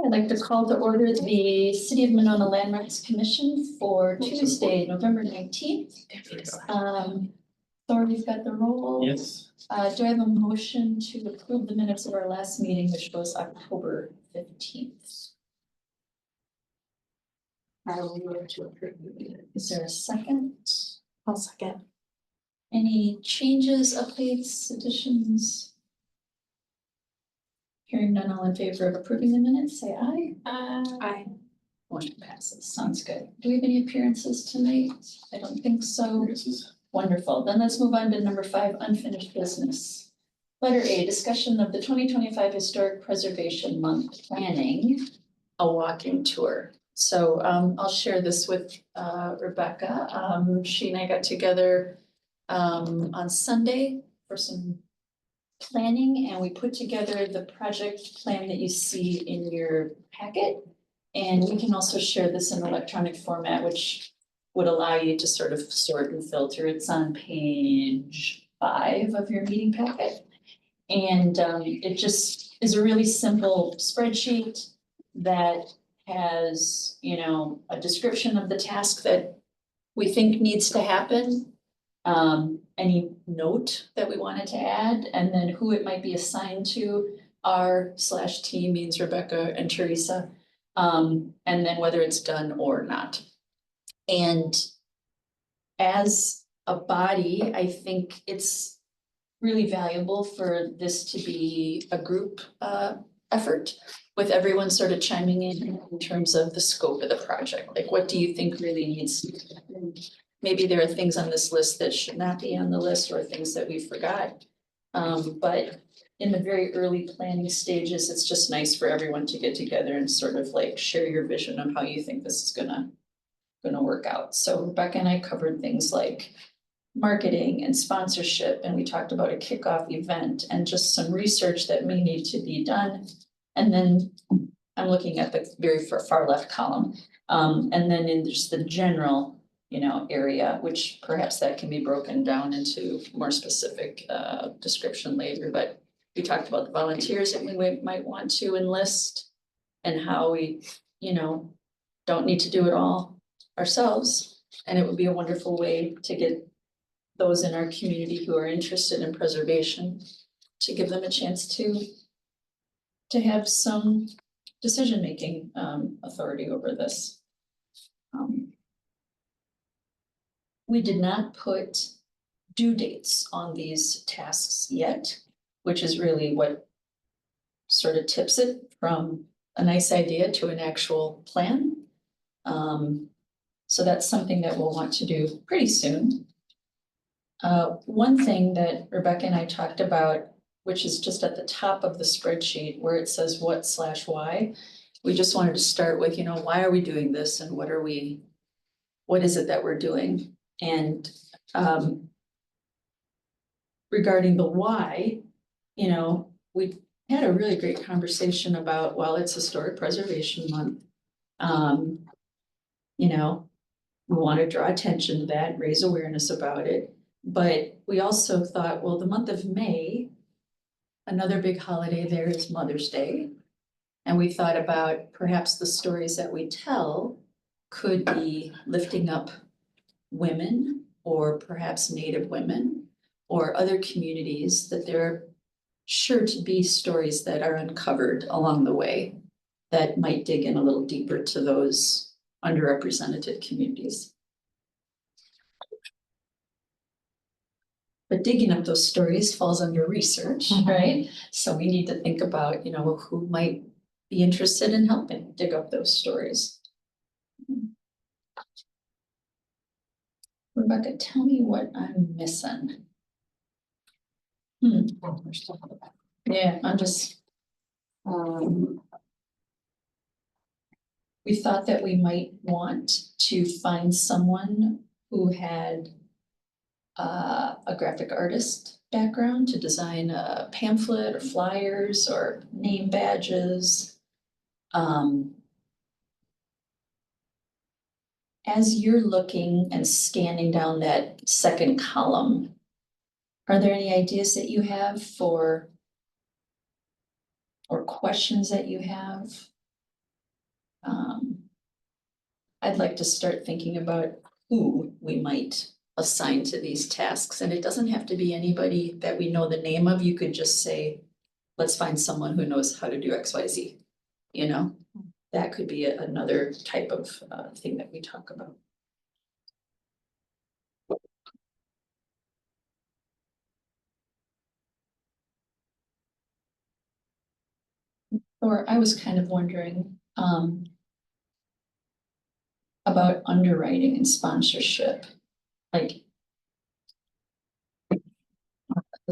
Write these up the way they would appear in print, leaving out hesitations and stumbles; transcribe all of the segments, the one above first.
I'd like to call to order the City of Monona Landmarks Commission for Tuesday, November 19th. Thor, you've got the roll. Yes. Do I have a motion to approve the minutes of our last meeting, which was October 15th? I will move to approve the minutes. Is there a second? I'll second. Any changes, updates, additions? Hearing none, all in favor of approving the minutes, say aye. Aye. Motion passes. Sounds good. Do we have any appearances tonight? I don't think so. Wonderful. Then let's move on to number 5, unfinished business. Letter A, discussion of the 2025 Historic Preservation Month planning, a walking tour. So I'll share this with Rebecca. She and I got together on Sunday for some planning, and we put together the project plan that you see in your packet. And we can also share this in electronic format, which would allow you to sort of sort and filter. It's on page 5 of your meeting packet. And it just is a really simple spreadsheet that has, you know, a description of the task that we think needs to happen. Any note that we wanted to add, and then who it might be assigned to. R/T means Rebecca and Teresa, and then whether it's done or not. And as a body, I think it's really valuable for this to be a group effort with everyone sort of chiming in terms of the scope of the project. Like, what do you think really needs to happen? Maybe there are things on this list that should not be on the list, or things that we forgot. But in the very early planning stages, it's just nice for everyone to get together and sort of like share your vision of how you think this is gonna work out. So Rebecca and I covered things like marketing and sponsorship, and we talked about a kickoff event and just some research that may need to be done. And then I'm looking at the very far left column. And then in just the general, you know, area, which perhaps that can be broken down into more specific description later. But we talked about the volunteers that we might want to enlist, and how we, you know, don't need to do it all ourselves. And it would be a wonderful way to get those in our community who are interested in preservation, to give them a chance to have some decision-making authority over this. We did not put due dates on these tasks yet, which is really what sort of tips it from a nice idea to an actual plan. So that's something that we'll want to do pretty soon. One thing that Rebecca and I talked about, which is just at the top of the spreadsheet where it says what/why, we just wanted to start with, you know, why are we doing this, and what is it that we're doing? And regarding the why, you know, we had a really great conversation about, well, it's Historic Preservation Month. You know, we want to draw attention to that, raise awareness about it. But we also thought, well, the month of May, another big holiday there is Mother's Day. And we thought about perhaps the stories that we tell could be lifting up women, or perhaps Native women, or other communities, that there are sure to be stories that are uncovered along the way that might dig in a little deeper to those underrepresented communities. But digging up those stories falls under research, right? So we need to think about, you know, who might be interested in helping dig up those stories. Rebecca, tell me what I'm missing. Yeah, I'm just. We thought that we might want to find someone who had a graphic artist background to design a pamphlet or flyers or name badges. As you're looking and scanning down that second column, are there any ideas that you have for, or questions that you have I'd like to start thinking about who we might assign to these tasks, and it doesn't have to be anybody that we know the name of. You could just say, let's find someone who knows how to do X, Y, Z, you know? That could be another type of thing that we talk about. Or I was kind of wondering about underwriting and sponsorship. Like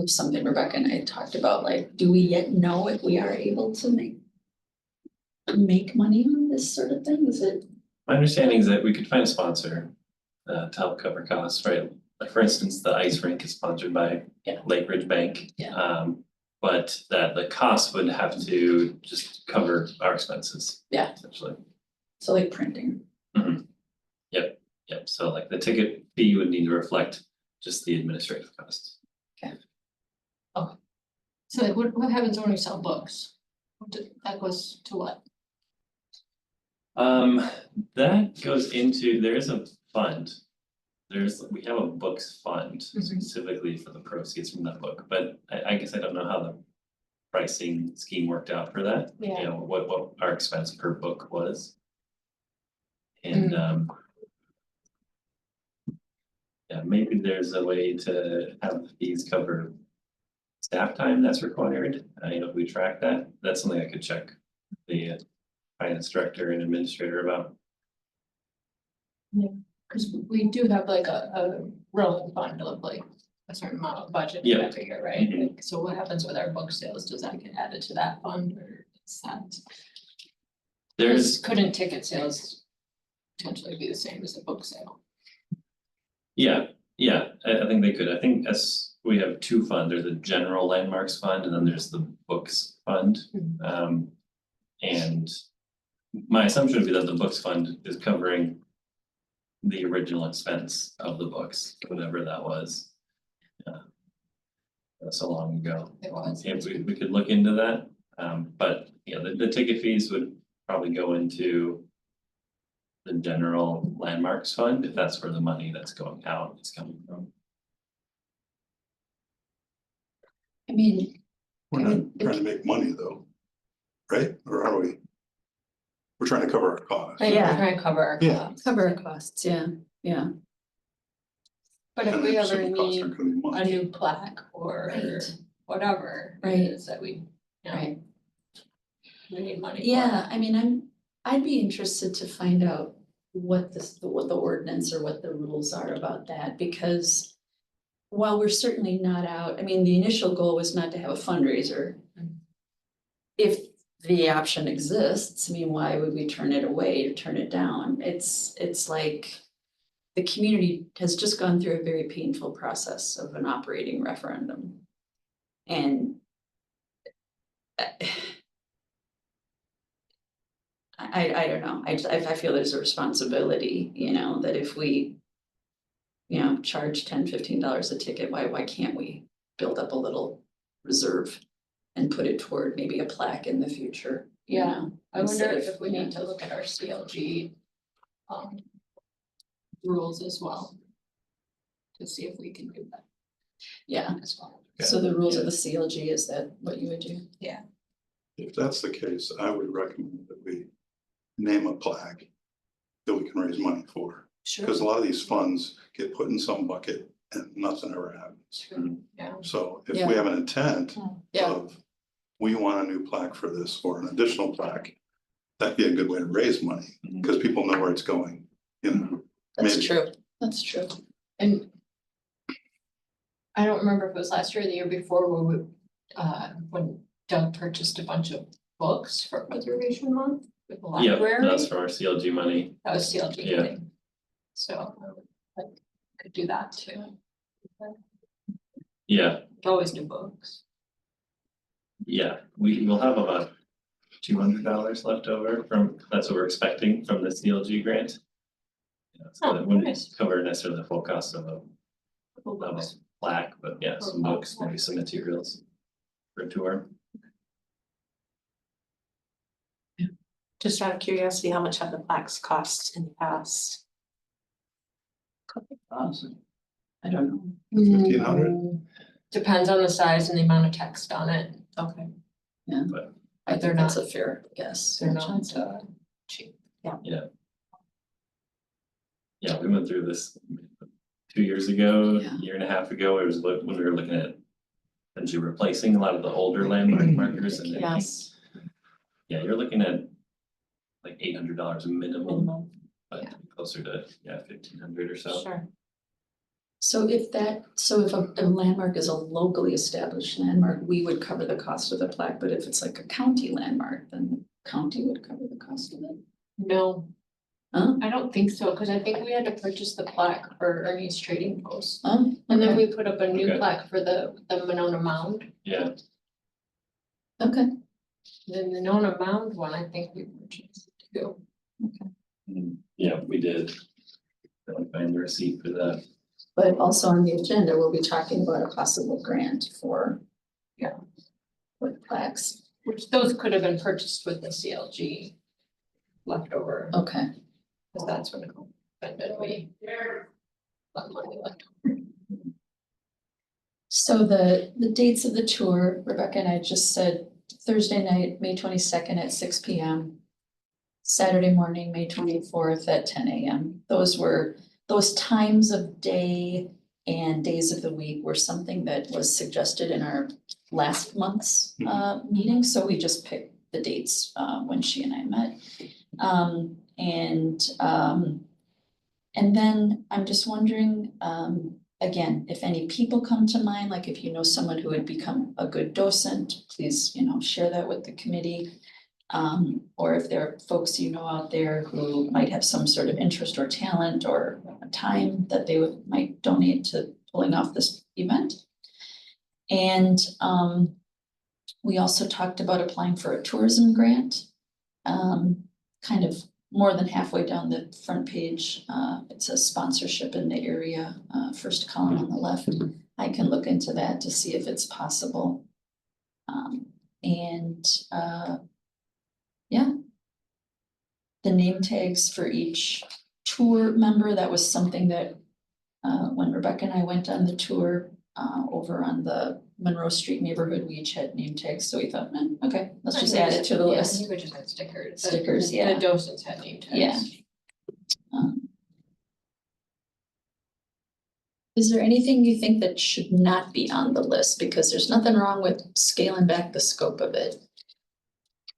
something Rebecca and I talked about, like, do we yet know if we are able to make money on this sort of thing? Is it? My understanding is that we could find a sponsor to help cover costs, right? Like for instance, the ice rink is sponsored by Yeah. Lake Ridge Bank. Yeah. But that the cost would have to just cover our expenses. Yeah. Essentially. So like printing. Yep, so like the ticket fee would need to reflect just the administrative costs. So like what happens when we sell books? That goes to what? That goes into, there is a fund. We have a books fund specifically for the proceeds from that book, but I guess I don't know how the pricing scheme worked out for that. Yeah. You know, what our expense per book was. And yeah, maybe there's a way to have fees cover staff time that's required. You know, if we track that, that's something I could check the finance director and administrator about. Cause we do have like a rolling fund of like a certain amount of budget Yeah. every year, right? Mhm. Like, so what happens with our book sales? Does that get added to that fund or is that? There's, Couldn't ticket sales potentially be the same as a book sale? yeah, I think they could. I think as we have two funds, there's a general landmarks fund and then there's the books fund. And my assumption would be that the books fund is covering the original expense of the books, whatever that was. So long ago. It was. Yeah, we could look into that, but you know, the ticket fees would probably go into the general landmarks fund, if that's where the money that's going out is coming from. I mean, We're not trying to make money though, right? Or are we? We're trying to cover our costs. Yeah. Trying to cover our Yeah. costs. cover our costs, yeah. But if And we then ever some costs need aren't gonna be a much. new plaque or Right. whatever it Right. is that we, you know, Right. we need money for. Yeah, I mean, I'd be interested to find out what the ordinance or what the rules are about that, because while we're certainly not out, I mean, the initial goal was not to have a fundraiser. If the option exists, I mean, why would we turn it away or turn it down? It's like the community has just gone through a very painful process of an operating referendum. And I don't know, I feel there's a responsibility, you know, that if we, you know, charge $10-15 a ticket, why can't we build up a little reserve and put it toward maybe a plaque in the future, you Yeah. know? I wonder instead of, if we need to look at our CLG rules as well. To see if we can do that Yeah, as well. so the rules of the CLG, is that what you would do? If that's the case, I would recommend that we name a plaque that we can raise money for. Sure. Because a lot of these funds get put in some bucket and nothing ever happens. Yeah. So if Yeah. we have an intent Yeah. of, we want a new plaque for this or an additional plaque, that'd be a good way to raise money, because people know where it's going, you know. That's Maybe. true, that's true. And I don't remember if it was last year or the year before when Doug purchased a bunch of books for Preservation Month with the Yeah, library. that's from our CLG money. That was CLG Yeah. thing. So like could do that too. Yeah, Always new books. yeah, we will have about $200 left over from, that's what we're expecting from the CLG grant. Yeah, so Oh, that wouldn't nice. cover necessarily the full cost of Couple a books. plaque, but yeah, some Or books, maybe some materials for a tour. Just out of curiosity, how much have the plaques cost in the past? I don't know. 1,500? Depends on the size and the amount of text on it. Okay. I They're think that's not- a fair guess. They're not cheap. Yeah, we went through this 2 years ago, Yeah. year and a half ago, it was when we were looking at essentially replacing a lot of the older landmark markers and. Yes. Yeah, you're looking at like $800 minimum, Minimum. but closer to, 1,500 or so. Sure. So if a landmark is a locally established landmark, we would cover the cost of the plaque, but if it's like a county landmark, then the county would cover the cost of it. No, Huh? I don't think so, because I think we had to purchase the plaque for Ernie's Trading Post. Oh, And then okay. we put up a new Okay. plaque for the Monona Mound. Yeah, Okay, The Monona Mound one, I think we purchased too. yeah, we did. I'll find the receipt for that. but also on the agenda, we'll be talking about a possible grant for. Yeah. For plaques, Which those could have been purchased with the CLG leftover, okay, because that's when it ended, we. Got money left. so the dates of the tour, Rebecca and I just said Thursday night, May 22nd at 6 p.m. Saturday morning, May 24th at 10 a.m. Those times of day and days of the week were something that was suggested in our last month's meeting, so we just picked the dates when she and I met. And then I'm just wondering, again, if any people come to mind, like if you know someone who would become a good docent, please, share that with the committee. Or if there are folks you know out there who might have some sort of interest or talent or time that they might donate to pulling off this event. And we also talked about applying for a tourism grant. Kind of more than halfway down the front page, it says sponsorship in the area, first column on the left. I can look into that to see if it's possible. Yeah. The name tags for each tour member, that was something that when Rebecca and I went on the tour over on the Monroe Street neighborhood, we each had name tags, so we thought, okay, let's just add it to the Yeah, list. you would just have stickers. Stickers, The yeah. docents had name tags. Yeah. Is there anything you think that should not be on the list? Because there's nothing wrong with scaling back the scope of it.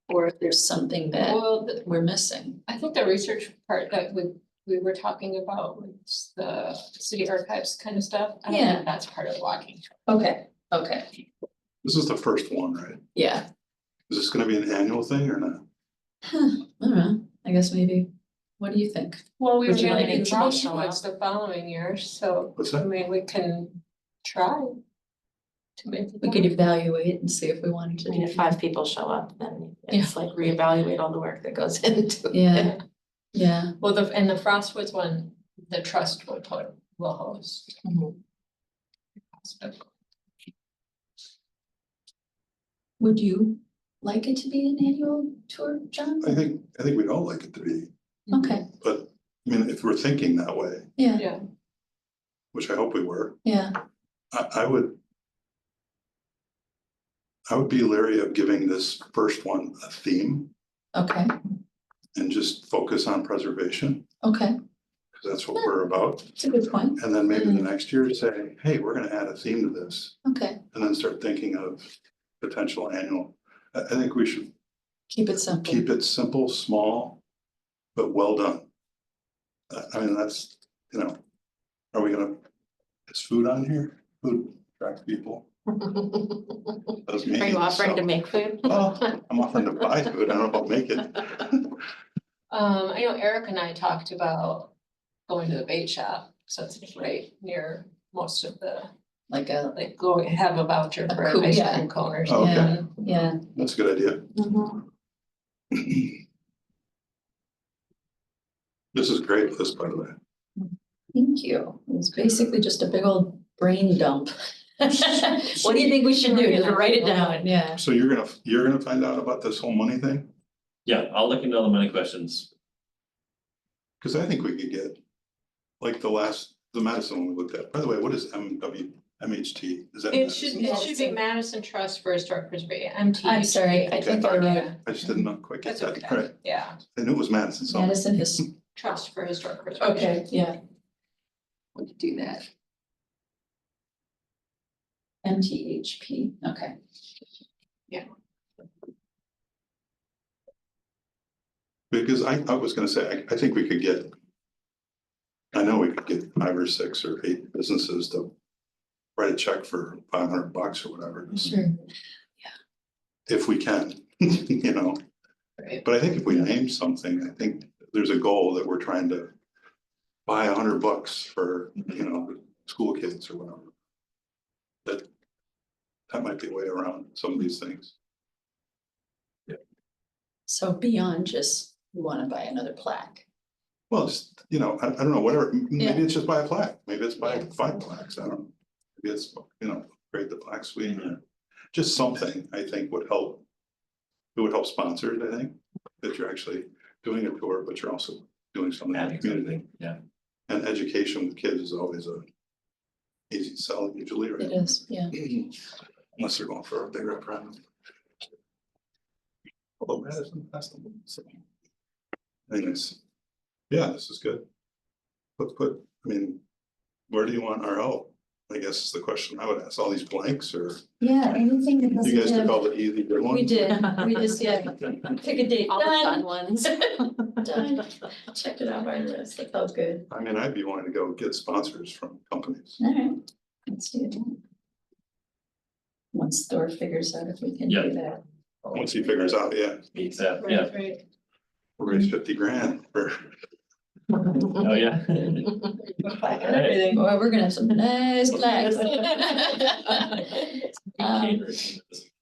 Or if there's something that Well, we're missing. I think the research part that we were talking about was the city archives kind of stuff. I don't Yeah. think that's part of the walking. Okay, This is the first one, right? yeah. Is this gonna be an annual thing or not? I don't know, I guess maybe, what do you think? Well, we Would were you gonna like do it to be Frostwoods the following year, so What's I that? mean, we can try. To make it We could happen. evaluate and see if we wanted to I mean, do. if 5 people show up, then it's like reevaluate all the work that goes into it. Yeah, yeah, Well, and the Frostwoods one, the trust will host. Mhm. would you like it to be an annual tour, John? I think we'd all like it to be, Okay, but I mean, if we're thinking that way, yeah, Yeah, which I hope we were, yeah, I would be leery of giving this first one a theme okay, and just focus on preservation, okay, because that's what we're about. it's a good point, And then maybe the next year say, hey, we're gonna add a theme to this, okay, and then start thinking of potential annual. I think we should keep it simple. keep it simple, small, but well done. I mean, that's, are we gonna, is food on here? Food attracts people. Does me, Are you offering to so- make food? Well, I'm offering to buy food, I don't know about make it. I know Eric and I talked about going to the bait shop, so it's right near most of the, Like like, go have a voucher A for cool- an ice yeah. cream cone or Oh, okay. something. yeah, That's a good idea. This is great list, by the way. thank you. It was basically just a big old brain dump. What do you think we should do? Just write it down, yeah. So you're gonna find out about this whole money thing? Yeah, I'll look into all the money questions. Cause I think we could get, like the Madison one we looked at, by the way, what is MHT? Is that? It should Madison? be Madison Trust for Historic Preservation, MT. I'm sorry, I think I wrote Yeah, I just didn't know quite get that's that okay, right. yeah, I knew it was Madison, so. Madison His, Trust for Historic Preservation. okay, yeah. We could do that. MTHP, okay. Because I was gonna say, I think we could get. I know we could get 5 or 6 or 8 businesses to write a check for $500 or whatever, just Sure. if we can, you know. Right. But I think if we name something, I think there's a goal that we're trying to buy $100 for, you know, school kids or whatever. That might be a way around some of these things. So beyond just, we wanna buy another plaque. Well, just, you know, I don't know, whatever, Yeah. maybe it's just buy a plaque, maybe it's buy 5 plaques, I don't know. Maybe it's, you know, create the plaque suite, or just something, I think would help. It would help sponsors, I think, that you're actually doing a tour, but you're also doing something in the Adding community. something, yeah. And education with kids is always a easy sell usually, right? It is, yeah. Unless they're going for a bigger project. Although Madison, that's the one, so. Anyways, yeah, this is good. Put, I mean, where do you want our help? I guess is the question I would ask, all these blanks, or Yeah, anything that you guys doesn't took have, all the easy good ones? we did, we just, yeah, pick a date, All the fun done, ones. done. Check it out my list, that felt good. I mean, I'd be wanting to go get sponsors from companies. All right, let's do it. Once Thor figures out if we can Yeah. do that. Once he figures out, yeah, Meets that, yeah, Right. we'll raise 50 grand for, oh, yeah. Plaque and everything, boy, we're gonna have some nice plaques.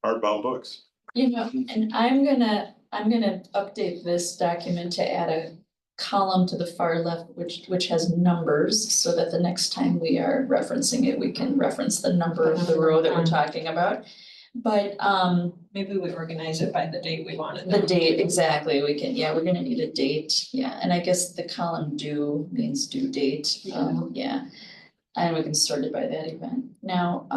hardbound books. You know, and I'm gonna update this document to add a column to the far left, which has numbers, so that the next time we are referencing it, we can reference the number of the row that we're talking about. But, Maybe we organize it by the date we want it. the date, exactly, we can, yeah, we're gonna need a date, yeah, and I guess the column due means due date, yeah. And we can sort it by that event. Now,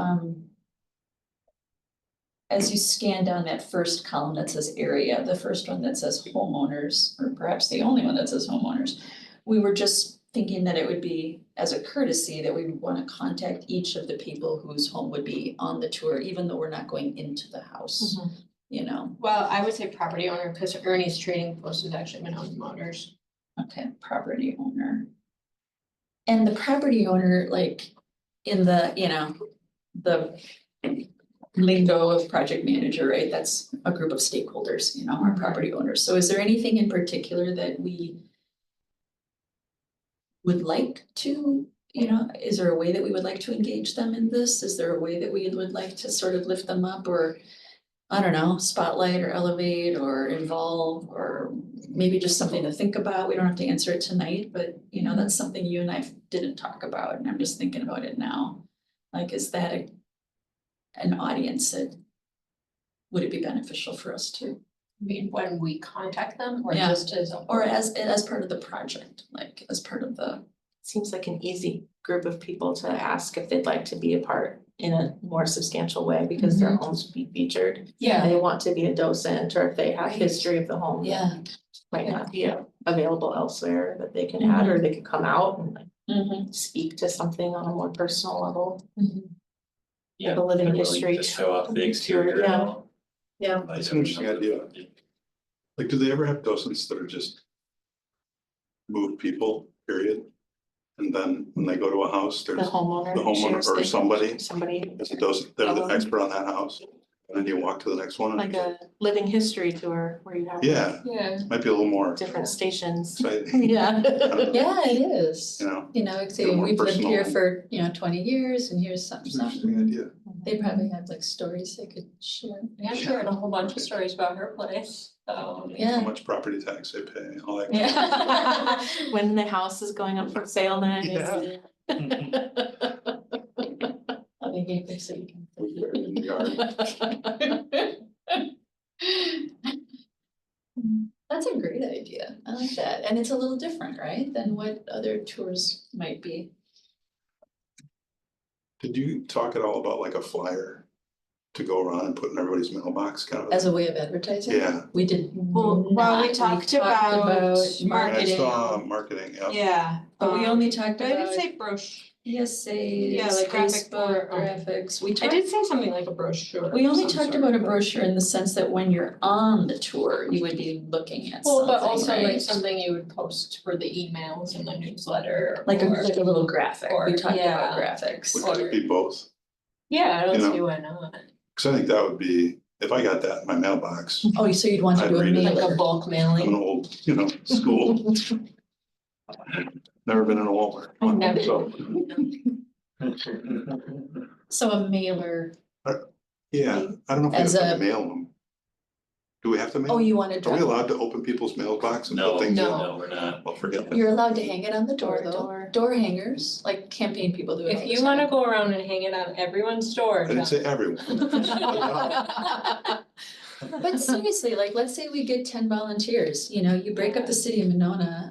as you scan down that first column that says area, the first one that says homeowners, or perhaps the only one that says homeowners, we were just thinking that it would be, as a courtesy, that we would wanna contact each of the people whose home would be on the tour, even though we're not going into the house, you know? Well, I would say property owner, because Ernie's Trading Post has actually been on motors. Okay, property owner. And the property owner, like, in the, you know, the lingo of project manager, right, that's a group of stakeholders, you know, our property owners. So is there anything in particular that we would like to, you know, is there a way that we would like to engage them in this? Is there a way that we would like to sort of lift them up, or, I don't know, spotlight or elevate or involve, or maybe just something to think about? We don't have to answer it tonight, but, you know, that's something you and I didn't talk about, and I'm just thinking about it now. Like, is that an audience that, would it be beneficial for us to, I mean, when we contact them or Yeah. just as. or as part of the project, like as part of the, Seems like an easy group of people to ask if they'd like to be a part in a more substantial way, because their homes would be featured. Yeah. They want to be a docent, or if they have Right. history of the home. yeah. Might not be available elsewhere that they can add, or they could come out and like speak to something on a more personal level. Yeah. The living they're willing history to show off the tour, exterior. yeah. and all. Yeah. Like, That's an interesting idea. Like, do they ever have docents that are just move people, period? And then when they go to a house, The there's homeowner. the homeowner shares or the- somebody, Somebody, as a docent, they're the expert on that house. And then you walk to the next one. and like a living history tour where you have. Yeah, Yeah. might be a little more Different stations. exciting, Yeah. Yeah, it is. you know, Like, say, Get more we've lived here personal. for, 20 years, and here's something, it's an interesting idea. They probably have like stories they could share. Yeah, shared a whole bunch of stories about her place, so. How Yeah. much property tax they pay, all that. Yeah. When the house is going up for sale next. Yeah. I think you think so you can. In the yard. That's a great idea. I like that. And it's a little different, right, than what other tours might be. Did you talk at all about like a flyer to go around and put in everybody's mailbox kind of? As a way of advertising? Yeah. We did Well, not. we talked about I marketing, saw marketing, yeah. Yeah. but we only talked But I did about say brochure. PSAs, Yeah, like graphic Facebook or, graphics. We I talked, did say something like a brochure. we of only some talked sort. about a brochure in the sense that when you're on the tour, you would be looking at Well, something, but also like right? something you would post for the emails and the newsletter. Like a or- little graphic. We or- talked about yeah. graphics. Would it be both? Yeah, I You don't know. see why not. Cause I think that would be, if I got that in my mailbox, Oh, so you'd want to I'd do a read it. Like mailer. a bulk I'm mailing. an old, school, never been in a Walmart. I never- So, So a mailer, yeah, I don't know if we have As to a- mail them. Do we have to mail? oh, them? you want to Are we drop, allowed to open people's mailbox and No, put things in? No. no, we're not. Well, forget that. you're allowed to hang it on the door though, Door. door hangers, like campaign people do it all If the you wanna time. go around and hang it on everyone's door. I didn't say everyone. But seriously, like, let's say we get 10 volunteers, you break up the city of Monona,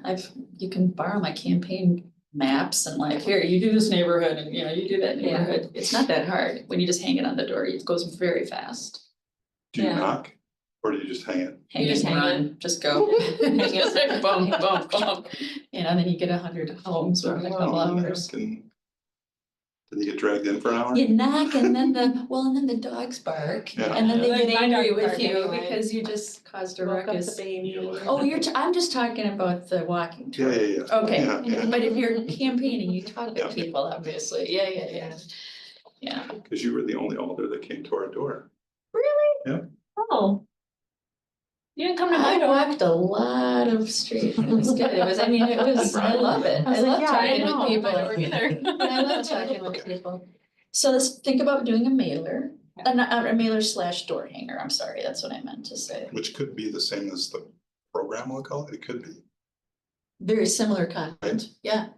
you can borrow my campaign maps and like, here, you do this neighborhood and, you do that Yeah. neighborhood. It's not that hard when you just hang it on the door, it goes very fast. Do you Yeah. knock, or do you just hang it? Hang just it, hang run, just go. Just like boom, boom, boom. Then you get 100 homes within a couple Oh, you hours. knock and- Did you get dragged in for an hour? You knock and then the dogs bark Yeah. and then they Like get my angry dog with bark you anyway. because you just caused a Woke up the ruckus. baby. Oh, I'm just talking about the walking tour. Yeah. Okay, Yeah, yeah. but if you're campaigning, you talk Yeah. to people, obviously, yeah. Yeah, Cause you were the only alder that came to our door. Oh. You didn't come to my I door. walked a lot of streets, it was good, I love it, I love talking with people. I love talking with people. So let's think about doing a mailer, a mailer / door hanger, I'm sorry, that's what I meant to say. Which could be the same as the program, we'll call it, it could be. Very similar content, yeah,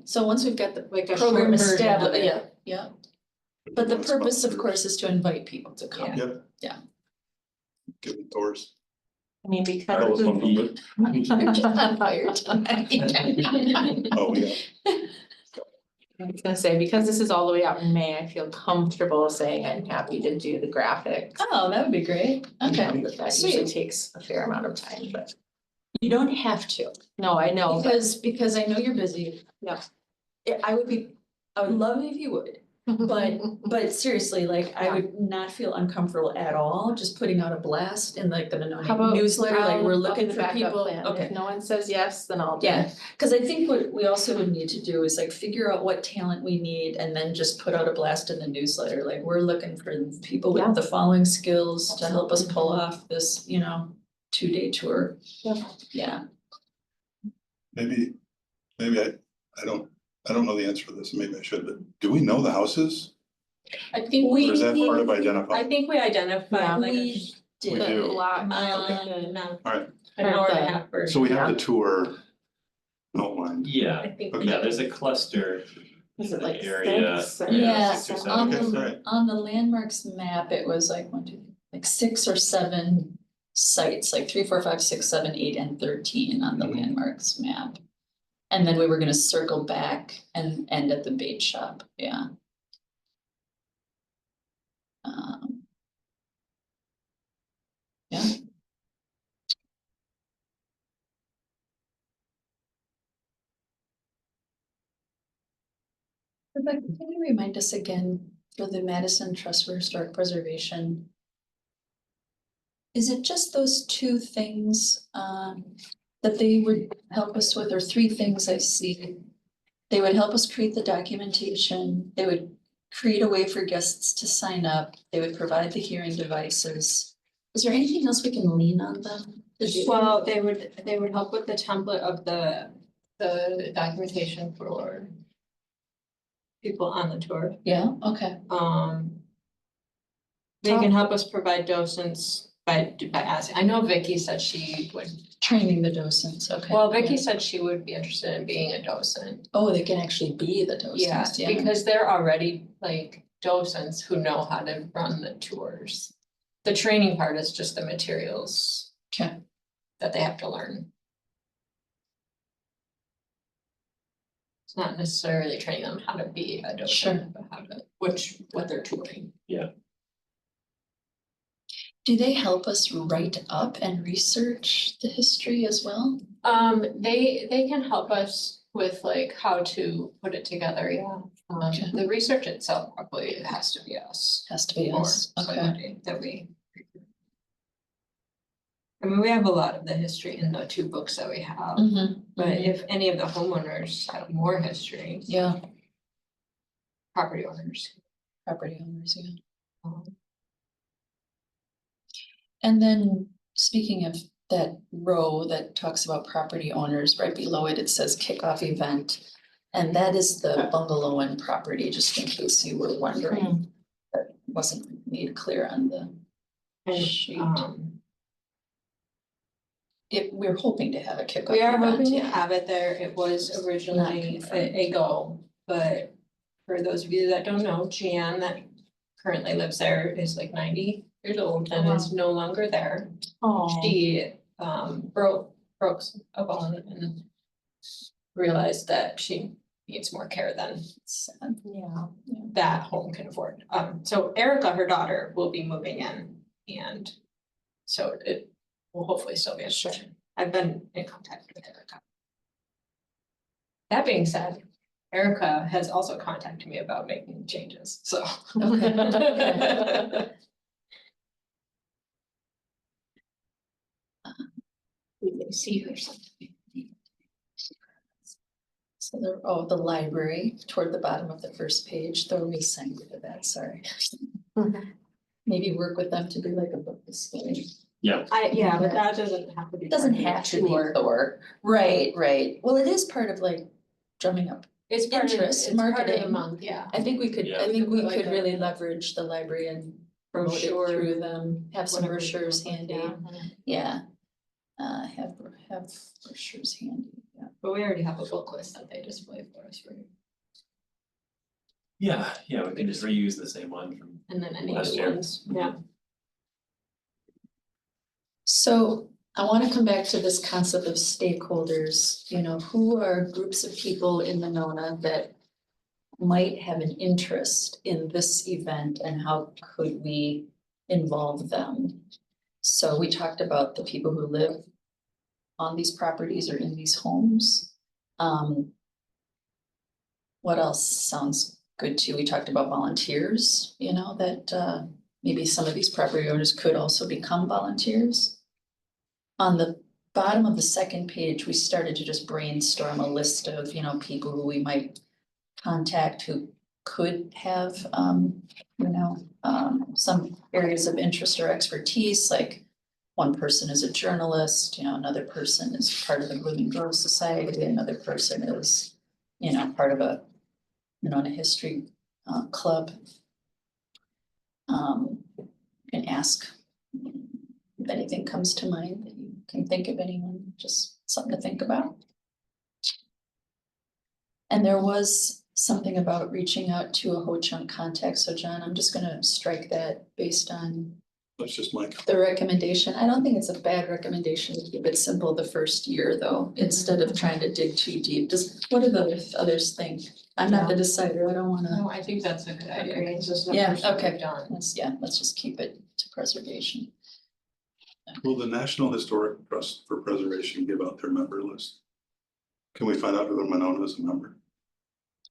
so once we've got the Like a short program version of established, it. yeah. But the purpose, of course, is to invite people to come. Yep. Yeah. Give them doors. I mean, That because was one of it. You're just on fire tonight. Oh, we got, I was gonna say, because this is all the way out in May, I feel comfortable saying I'm happy to do the graphics. Oh, that would be great, okay, But that usually sweet. takes a fair amount of time, but You don't have to, no, I know, but because I know you're busy. Yeah. I would love it if you would, but seriously, like, I would not feel uncomfortable at all, just putting out a blast in like the how Monona about newsletter, like, we're I'll looking do the for backup people, plan. okay. If no one says yes, then I'll do Yeah, it. cause I think what we also would need to do is like figure out what talent we need and then just put out a blast in the newsletter, like, we're looking for people Yeah. with the following skills to help us pull off this, 2-day tour. Yeah. Yeah, maybe I don't know the answer to this, maybe I should, but do we know the houses? I think Or is that we, part of I identifying? think we Yeah. identified like a we did. We do. A lot. mile Um, and a Alright, an hour and a half version. so we have the tour outlined. I Yeah, think. Okay. yeah, there's a cluster Is it like area. 6? Yeah, 6 or 7. on Okay, the, alright. on the landmarks map, it was like 6 or 7 sites, like 3, 4, 5, 6, 7, 8, and 13 on the Mhm. landmarks map. And then we were gonna circle back and end at the bait shop, yeah. Yeah. Rebecca, can you remind us again for the Madison Trust for Historic Preservation? Is it just those 2 things that they would help us with, or 3 things I see? They would help us create the documentation, they would create a way for guests to sign up, they would provide the hearing devices. Is there anything else we can lean on them to do? Well, they would help with the template of the documentation for people on the tour. Yeah, okay, They can help us provide docents by asking, I know Vicky said she would, training the docents, okay. well, Vicky said she would be interested in being a docent. Oh, they can actually be the docents, yeah. Because they're already like docents who know how to run the tours. The training part is just the materials. Okay, that they have to learn. It's not necessarily training them how to be a Sure. docent, but how to, what they're doing. Do they help us write up and research the history as well? They can help us with like how to put it together, yeah. Okay. The research itself probably has to be us Has to be or us, okay. somebody that we. I mean, we have a lot of the history in the 2 books that we have, Mhm, but mhm. if any of the homeowners have more history, Yeah, property owners. property owners, yeah. um, And then speaking of that row that talks about property owners, right below it, it says kickoff event. And that is the bungalow and property, just in case you were wondering. That wasn't made clear on the And sheet. We're hoping to have a kickoff we are event, hoping to yeah. have it there. It was originally confirmed. a goal, but for those of you that don't know, Jan that currently lives there is like 90 years old and is no longer there. She broke a bone and realized that she needs more care than that home can afford. So Erica, her daughter, will be moving in and so it will hopefully still be a session. I've been in contact with Erica. That being said, Erica has also contacted me about making changes, so. Okay. We may see her something. So the library toward the bottom of the first page, they'll resend you to that, sorry. Maybe work with them to do like a book display. Yeah, But that doesn't have to be. Doesn't have to be Thor, right, right. Well, it is part of like drumming up. It's part of, interest, it's part of the marketing. month, yeah. I think we could, Yeah. I think we Put like could a really leverage the library and promote it brochure, through them, have some whatever brochures you want, handy, yeah. yeah. Have brochures handy, yeah. But we already have a book list that they display for us, right? yeah, we can just reuse the same one from, And then any Last new year. ones, yeah. So I want to come back to this concept of stakeholders, who are groups of people in the Nona that might have an interest in this event and how could we involve them? So we talked about the people who live on these properties or in these homes. What else sounds good too? We talked about volunteers, that maybe some of these property owners could also become volunteers. On the bottom of the second page, we started to just brainstorm a list of, people who we might contact who could have, some areas of interest or expertise, like one person is a journalist, another person is part of the Blooming Grove Society, another person is, part of a history club. And ask if anything comes to mind that you can think of anyone, just something to think about. And there was something about reaching out to a Ho-Chunk contact. So John, I'm just gonna strike that based on That's just my, the recommendation. I don't think it's a bad recommendation to keep it simple the first year though, instead of trying to dig too deep. What do the others think? I'm not the decider. I don't wanna. No, I think that's a good idea. It's just the Yeah, first thing okay. we've done. Let's just keep it to preservation. will the National Historic Trust for Preservation give out their member list? Can we find out whether Monona is a member?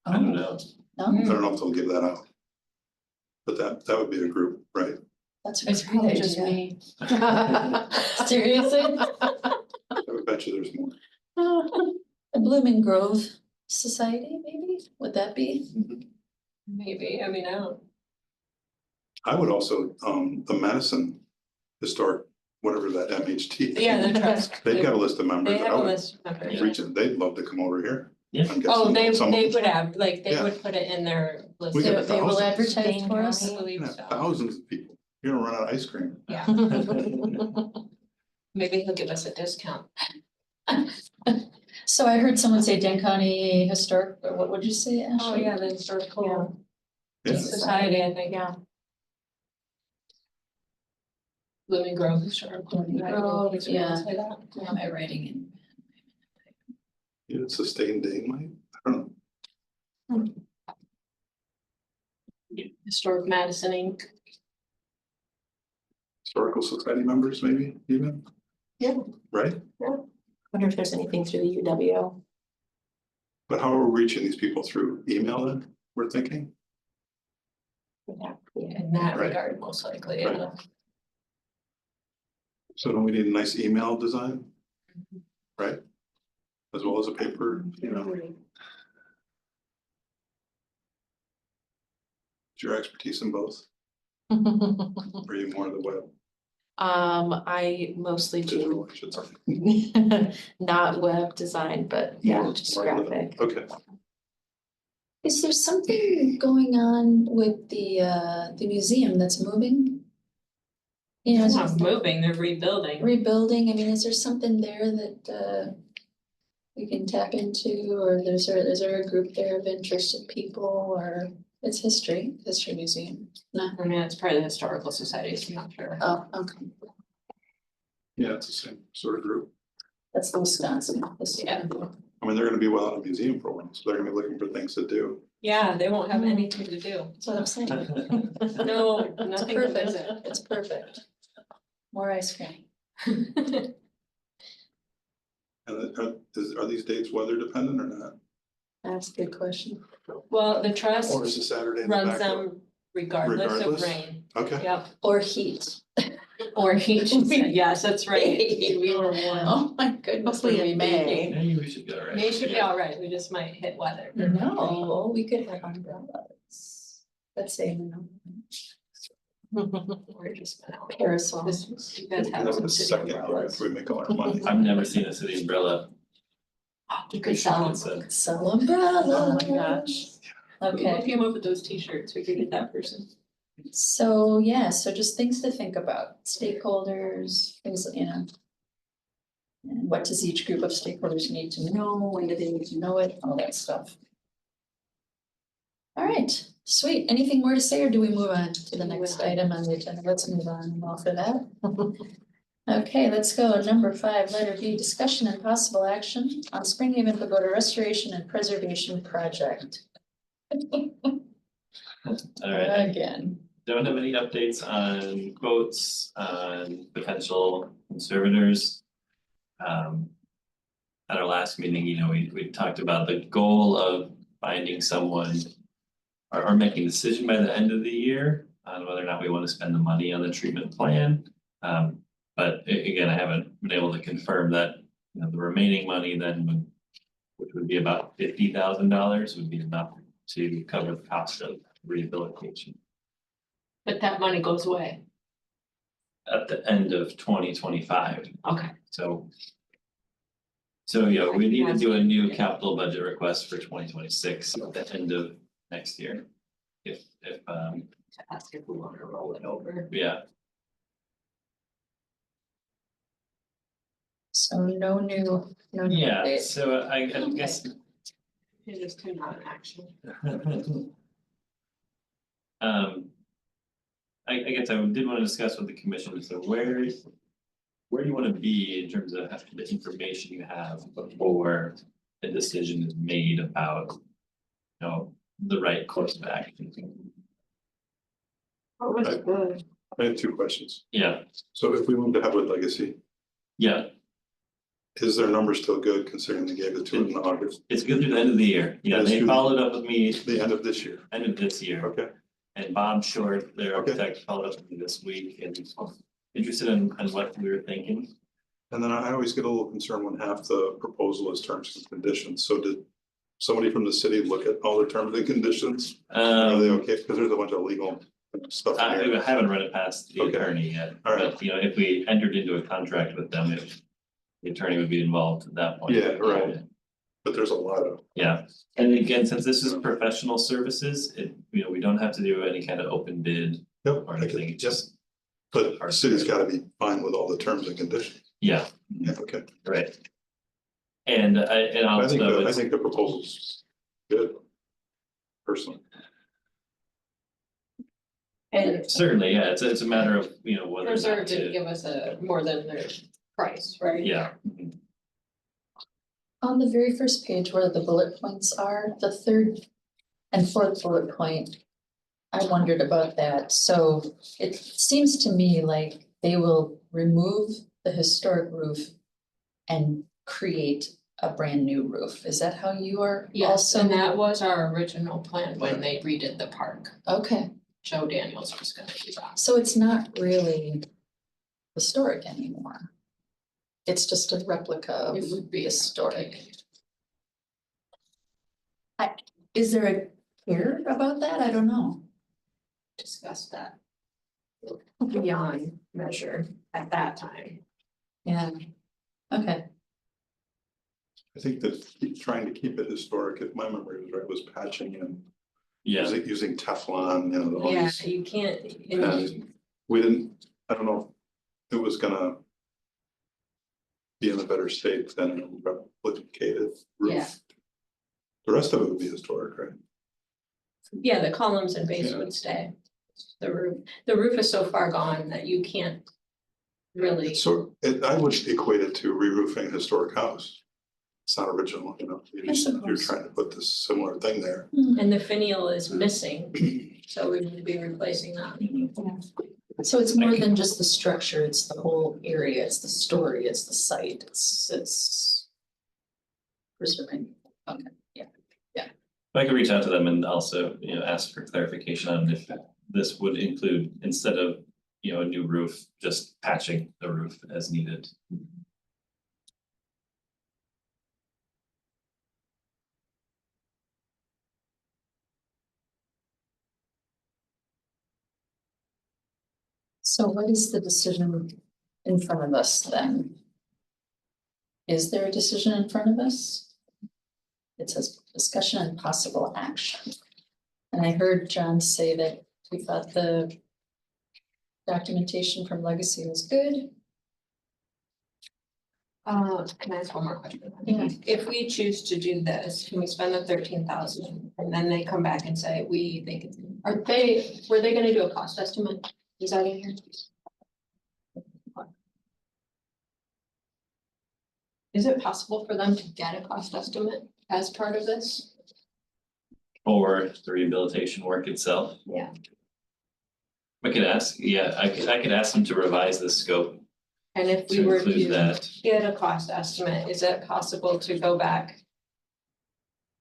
I don't know. No, I don't know if they'll give that out. But that would be a group, right? that's a It's great probably just idea. me. Seriously? I would bet you there's more. The Blooming Grove Society, maybe? Would that be? Maybe, I mean, I don't. I would also, the Madison Historic, whatever that MHT. Yeah, the trust. They've got a list of members. They I have a would list of members. reach it. They'd love to come over here. Yeah. I'm Oh, guessing some of they them- would have, like, they Yeah. would put it in their list. We get They will thousands. advertise for us? I believe Yeah, so. thousands of people. You're gonna run out of ice cream. Yeah. Maybe he'll give us a discount. So I heard someone say Dane County Historic, or what would you say, Ashley? Oh, yeah, the historical Yeah. society, I think, yeah. Blooming Grove Historical. Grove, If you wanna yeah. say that. What am I writing in? You know, sustained day might, I don't know. Historic Madison Inc. Historical society members, maybe even, Yeah, right? wonder if there's anything through the UWO. But how are we reaching these people through email then, we're thinking? Yeah. In that Right. regard, most likely, Right. yeah. So don't we need a nice email design? Right? As well as a paper, you know, is your expertise in both, or are you more of the web, I mostly digital, do I should say? not web design, but yeah, More- just more of the- graphic. Okay, Is there something going on with the museum that's moving? You know, It's is not it moving, they're rebuilding. rebuilding? I mean, is there something there that we can tap into, or is there a group there of interested people, or it's history museum? No, I mean, it's part of the Historical Society, so I'm not sure. oh, okay, yeah, it's the same sort of group. that's the Wisconsin, Yeah. I mean, they're gonna be without a museum for one, so they're gonna be looking for things to do. Yeah, they won't have anything to do. That's what I'm saying. No, It's nothing to perfect, visit. it's perfect. More ice cream. And are these dates weather dependent or not? That's a good question. Well, the trust Or is it Saturday in the runs back? them regardless of Regardless? rain. Okay, Yep, Or heat. or heat, yes, that's right. We were warned. Oh my goodness. Hopefully we're in May. Maybe we should go, right? May should be Yeah. all right, we just might hit weather. No, we could have umbrellas. Let's say, no, We're just gonna. parasol. You guys that have was some the city second year umbrellas. after we make all our money. I've never seen a city umbrella. You could sell them. So, Sell umbrellas. Oh my gosh. Who Okay, came up with those t-shirts? We could get that person. so yeah, so just things to think about, stakeholders, things, you know. And what does each group of stakeholders need to know, when do they need to know it, all that stuff. All right, sweet, anything more to say, or do we move on to the next item on the agenda? Let's move on, I'm all for that. Okay, let's go, number 5, letter B, discussion and possible action on Springhaven Pagoda Restoration and Preservation Project. all right, Again. don't have any updates on quotes, on potential conservators. At our last meeting, you know, we talked about the goal of finding someone. Or making a decision by the end of the year on whether or not we want to spend the money on the treatment plan. But again, I haven't been able to confirm that, you know, the remaining money then would. Which would be about $50,000 would be enough to cover the cost of rehabilitation But that money goes away. at the end of 2025, Okay. so. So yeah, we need to do a new capital budget request for 2026 at the end of next year. If To ask if we want to roll it over. yeah, So no new yeah, update. so I guess. It is too not action. I guess I did want to discuss with the commission, so where do you want to be in terms of the information you have before a decision is made about, you know, the right course of action? What was Right. good? I have 2 questions. Yeah, So if we move to Headwood Legacy, yeah, is their number still good considering they gave it to it in August, it's good through the end of the year. Yeah, That's they true. followed up with me the end of this year? end of this year. Okay, And Bob Short, their Okay. architect, followed up with me this week and interested in what we were thinking. and then I always get a little concerned when half the proposal is terms and conditions, so did somebody from the city look at all the terms and conditions? Are they okay, because there's a bunch of legal stuff in I here. haven't run it past the Okay. attorney yet, All right. but you know, if we entered into a contract with them, if the attorney would be involved at that point. Yeah, right. But there's a lot of, Yeah, and again, since this is professional services, it, you know, we don't have to do any kind of open bid yep, or I anything, could, it's yep, just, but the city's gotta be fine with all the terms and conditions. yeah, Yeah, okay. right. And I think, also, I it's, think the proposal's good. Personally, And Certainly, yeah, it's a matter of, you know, whether or preserve not didn't to, give us a more than their price, right? yeah. On the very first page where the bullet points are, the third and fourth bullet point, I wondered about that. So it seems to me like they will remove the historic roof and create a brand new roof. Is that how you are Yes, also? and that was our original plan when they redid the park. Okay, Joe Daniels was gonna do that. so it's not really historic anymore. It's just a replica of It would be historic. Is there a care about that? I don't know. Discuss that. Beyond measure at that time. Yeah. Okay, I think that trying to keep it historic, if my memory was right, was patching and Yeah, using Teflon, you know, all Yeah, these. you can't. And we didn't, I don't know, if it was gonna be in a better state than a replicated roof. Yeah. The rest of it would be historic, right? Yeah, the columns and base Yeah. would stay. The roof is so far gone that you can't really. So I would equate it to re-roofing a historic house. It's not original, you know, you're suppose. trying to put this similar thing there. And the finial is missing, so we would be replacing that. so it's more than just the structure, it's the whole area, it's the story, it's the site, it's preserving. Okay, I could reach out to them and also, you know, ask for clarification on if this would include, instead of, you know, a new roof, just patching the roof as needed. so what is the decision in front of us then? Is there a decision in front of us? It says discussion and possible action. And I heard John say that we thought the documentation from Legacy was good. Can I ask one more question? Yeah. If we choose to do this, can we spend the 13,000 and then they come back and say, we think, were they gonna do a cost estimate? Is that in here? Is it possible for them to get a cost estimate as part of this? For the rehabilitation work itself. Yeah. I could ask, yeah, I could ask them to revise the scope And if we to were include to that. get a cost estimate, is it possible to go back?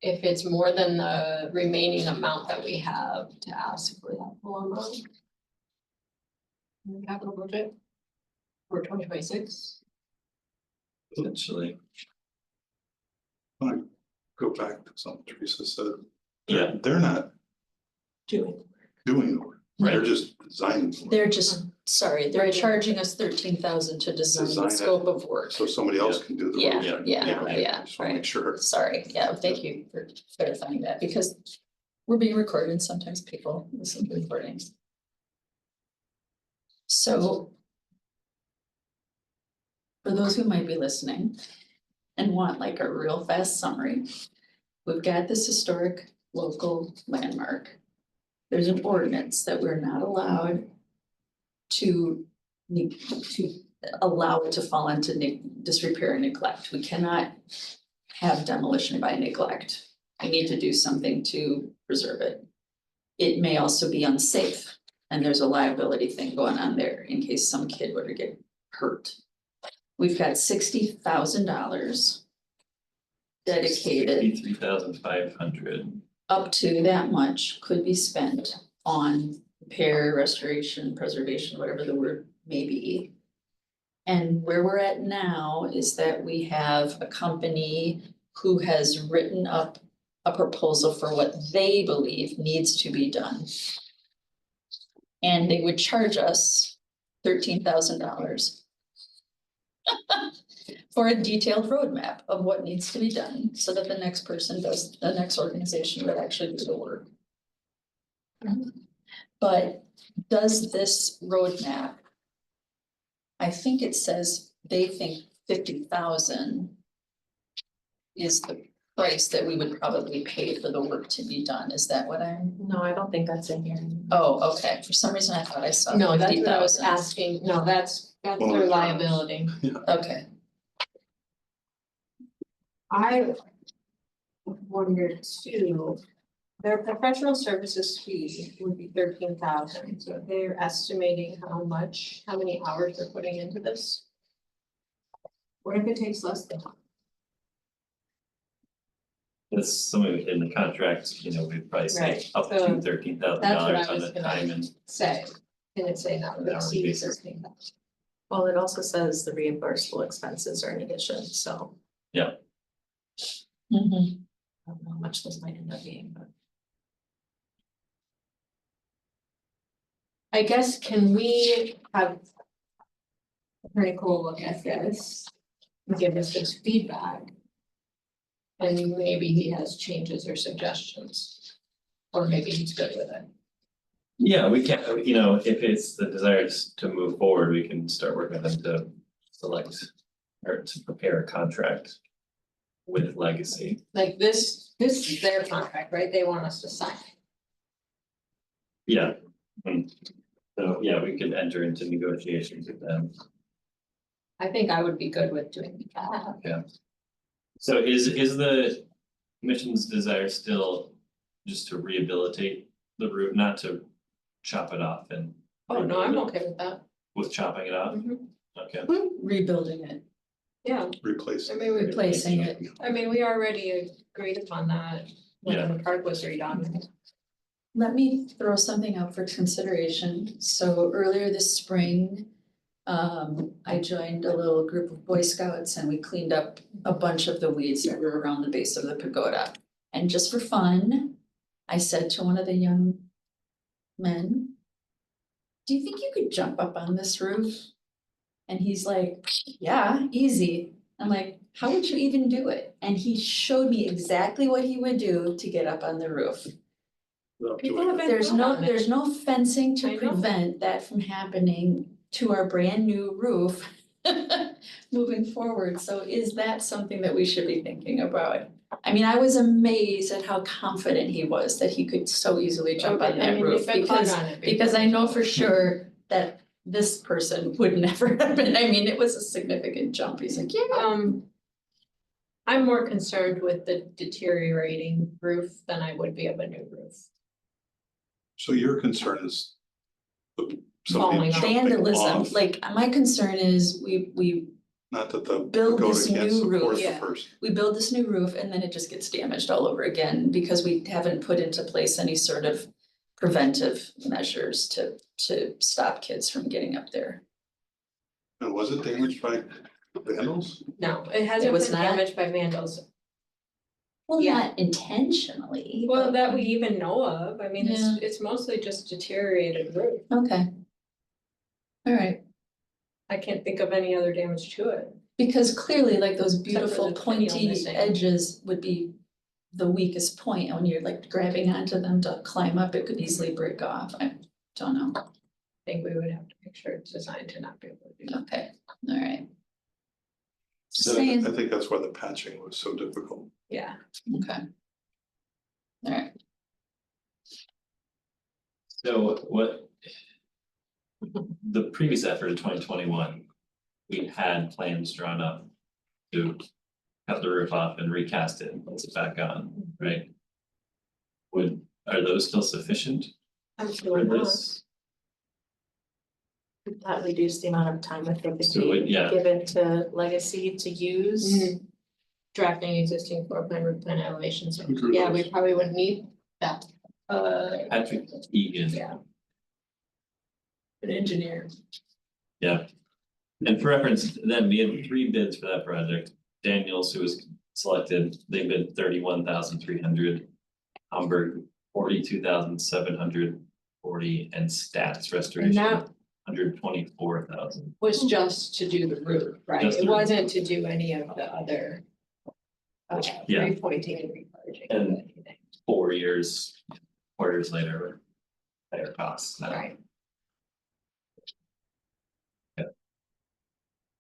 If it's more than the remaining amount that we have, to ask for that full amount? In the capital budget? For 2026? Essentially, Go back to something Teresa said. yeah, They're not Doing. doing the work. They're right, just designing. the work. They're just, sorry, they're Right. charging us 13,000 to design Design the it. scope of work. So somebody else can do the Yeah, work. yeah, Okay, yeah, just wanna make right. sure. Sorry, yeah, thank you for clarifying that, because we're being recorded, and sometimes people listen to recordings. So for those who might be listening and want like a real fast summary, we've got this historic local landmark. There's an ordinance that we're not allowed to allow it to fall into disrepair and neglect. We cannot have demolition by neglect. We need to do something to preserve it. It may also be unsafe, and there's a liability thing going on there in case some kid were to get hurt. We've got $60,000 dedicated. 83,500. Up to that much could be spent on repair, restoration, preservation, whatever the word may be. And where we're at now is that we have a company who has written up a proposal for what they believe needs to be done. And they would charge us $13,000 for a detailed roadmap of what needs to be done, so that the next person does, the next organization would actually do the work. But does this roadmap, I think it says they think 50,000 is the price that we would probably pay for the work to be done, is that what I'm? No, I don't think that's in here. Oh, okay, for some reason I thought I saw No, that's what I was 50,000. asking, no, that's Well, their the terms. liability. Okay, I wondered too, their professional services fee would be 13,000, so they're estimating how many hours they're putting into this? What if it takes less than that? That's something in the contract, you know, we'd probably say Right, up so to $13,000 that's what I on was the gonna time and. Say, can it say not to Hourly exceed basis. 13,000? Well, it also says the reimbursable expenses are in addition, so mhm. I don't know how much this might end up being, but. I guess, can we have Attorney Cole look at this, and give us his feedback? And maybe he has changes or suggestions, or maybe he's good with it. Yeah, we can, you know, if it's the desire to move forward, we can start working with them to select or to prepare a contract with Legacy. Like this is their contract, right? They want us to sign. Yeah. So, yeah, we could enter into negotiations with them. I think I would be good with doing that. So is the commission's desire still just to rehabilitate the roof, not to chop it off and Oh, no, I'm okay with that. with chopping it off? Mhm. Okay. Rebuilding it, Yeah, Replace. I mean, we, replacing it. we already agreed upon that when the park was redone. Let me throw something out for consideration. So earlier this spring, I joined a little group of Boy Scouts and we cleaned up a bunch of the weeds that were around the base of the pagoda. And just for fun, I said to one of the young men, do you think you could jump up on this roof? And he's like, yeah, easy. I'm like, how would you even do it? And he showed me exactly what he would do to get up on the roof. People have been. There's put on it. there's no fencing I to know. prevent that from happening to our brand new roof moving forward. So is that something that we should be thinking about? I mean, I was amazed at how confident he was that he could so easily jump on I that mean, roof we've been caught because on it because before. I know for sure that this person would never have been. I mean, it was a significant jump. He's like, yeah. I'm more concerned with the deteriorating roof than I would be of a new roof. So your concern is Falling somebody off. jumping Vandalism, off, like my concern is we not that the build pagoda this can't new support roof. the Yeah. person. we build this new roof and then it just gets damaged all over again because we haven't put into place any sort of preventive measures to stop kids from getting up there. And was it damaged by vandals? No, it hasn't It was been not? damaged by vandals. Well, Yeah. not intentionally. Well, but- that we even know of, I mean, Yeah. it's mostly just deteriorated roof. Okay. All right, I can't think of any other damage to it. because clearly like those for beautiful the finial pointy missing. edges would be the weakest point, and when you're like grabbing onto them to climb up, it could easily break off. I don't know. I think we would have to make sure it's designed to not be able to do that. Okay, all right. So- Saying, I think that's why the patching was so difficult. Yeah, okay. All right, So what? The previous effort in 2021, we had plans drawn up to cut the roof off and recast it and put it back on, right? Are those still sufficient I'm for sure not. this? Would that reduce the amount of time that they could So be yeah. given to Legacy to use? Mm. Drafting existing floor plan, roof plan elevations, Who drew yeah, we those? probably wouldn't need that. Patrick Egan. Yeah. An engineer. Yeah. And for reference, then we had 3 bids for that project. Daniels, who was selected, they bid 31,300. Hamburg, 42,740, and Stats Restoration, that- 124,000. Was just to do the roof, right? Just the It roof. wasn't to do any of the other. Yeah. Repointing and recharging. or And- anything. 4 years, 4 years later, with higher costs now. Right,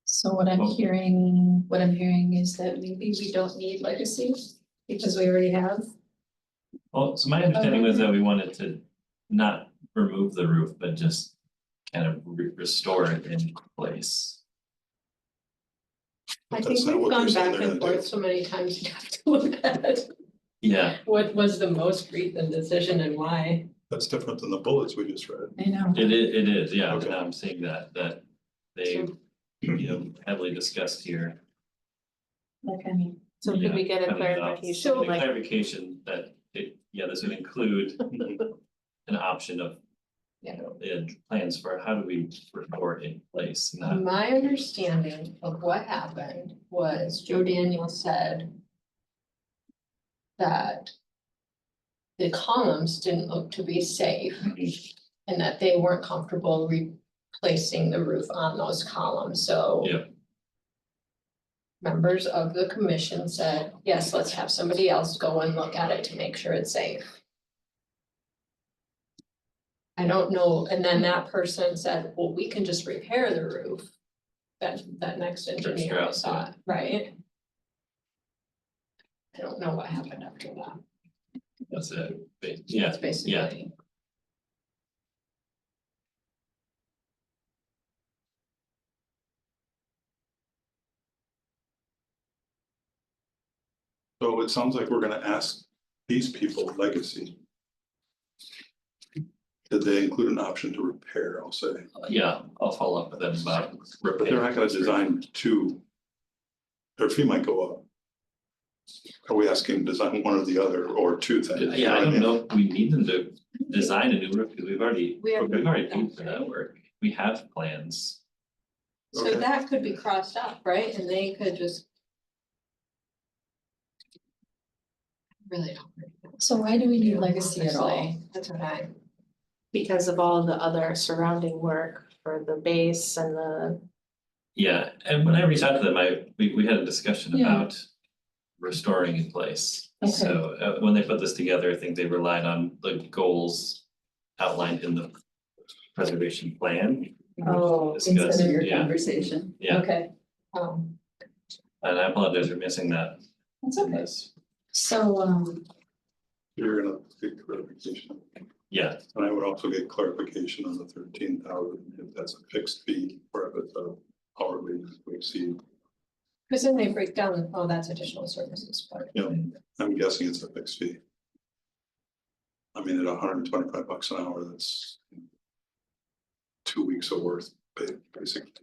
so what I'm Well- hearing is that maybe we don't need Legacy. Because we already have. Well, so my understanding was that we wanted to not remove the roof, but just kind of restore it in place. I But think that's not we've what they're gone saying back they're and gonna do. forth so many times, you have to look at Yeah, what was the most recent decision and why. That's different than the bullets we just read. I know. it is, yeah, Okay. now I'm seeing that they, heavily discussed here. Like, I mean, So could we get a Having an clarification, option- like, clarification that this would include an option of. Yeah. Plans for how do we restore it in place, not, My understanding of what happened was Joe Daniel said that the columns didn't look to be safe and that they weren't comfortable replacing the roof on those columns, so. Yeah. Members of the commission said, yes, let's have somebody else go and look at it to make sure it's safe. I don't know, and then that person said, well, we can just repair the roof. That next engineer I Strauss, saw, right? I don't know what happened after that. that's it, yeah, That's basically. So it sounds like we're gonna ask these people, Legacy. Did they include an option to repair, I'll say, yeah, I'll follow up with them about. but they're not gonna design two. Their fee might go up. Are we asking design one or the other, or two things? Yeah, I don't know if we need them to design a new roof, because we've already paid for that work, we have plans. So Okay. that could be crossed off, right? And they could just. Really don't. so why do we need legacy at all? Honestly, that's what I. because of all the other surrounding work for the base and the, Yeah, and when I reached out to them, we had a discussion Yeah. about restoring in place. Okay. So when they put this together, I think they relied on the goals outlined in the preservation plan. Oh, Discuss, instead of your yeah. conversation. Yeah. Okay, Um, And I apologize for missing that. that's in okay. this. So, You're gonna get clarification, Yeah, and I would also get clarification on the 13,000, if that's a fixed fee or if it's a hourly, we see. cause then they break down, oh, that's additional services, but. Yeah, I'm guessing it's a fixed fee. I mean, at $125 an hour, that's 2 weeks of worth, basically.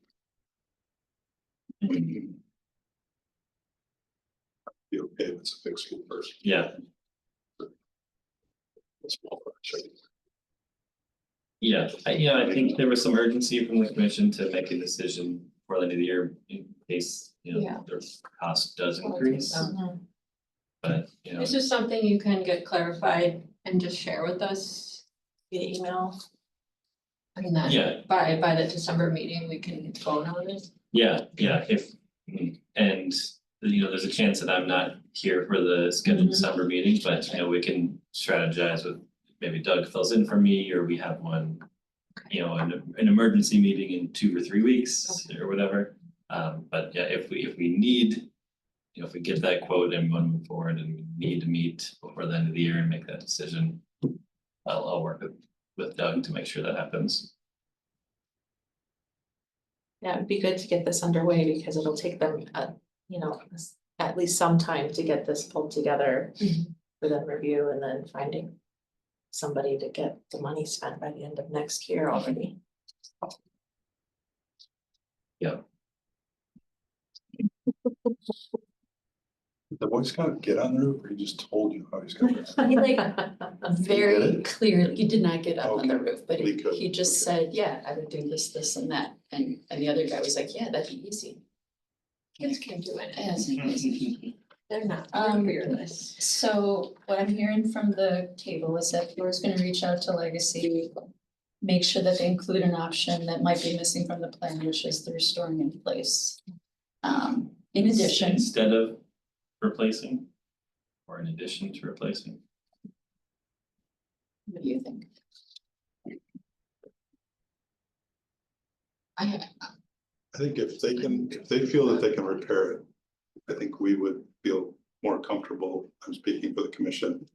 Be okay if it's a fixed fee first. yeah, It's small project. yeah, I think there was some urgency from the commission to make a decision for the end of the year in case, Yeah. their cost does increase, mhm. but, This is something you can get clarified and just share with us. via email. And then Yeah. by the December meeting, we can vote on it. Yeah, if, and, there's a chance that I'm not here for the scheduled Mhm. December meeting, but, we can strategize with, maybe Doug fills in for me, or we have one, an emergency meeting in 2 or 3 weeks, or whatever. But yeah, if we need, if we get that quote and we want to move forward and we need to meet before the end of the year and make that decision, I'll work with Doug to make sure that happens. Yeah, it'd be good to get this underway because it'll take them, at least some time to get this pulled together for them review and then finding somebody to get the money spent by the end of next year already. The boy Scout get on the roof, or he just told you how he's gonna. He like very it? clearly, he did not get up on the Okay. roof, but He could. he just said, yeah, I would do this, this and that. And the other guy was like, yeah, that'd be easy. Kids can do it. Yes, easy. They're not Um, fearless. So what I'm hearing from the table is that Flora's gonna reach out to Legacy. Make sure that they include an option that might be missing from the plan, which is the restoring in place. In addition, Instead of replacing, or in addition to replacing. What do you think? I I think if they feel that they can repair it, I think we would feel more comfortable, I'm speaking for the commission,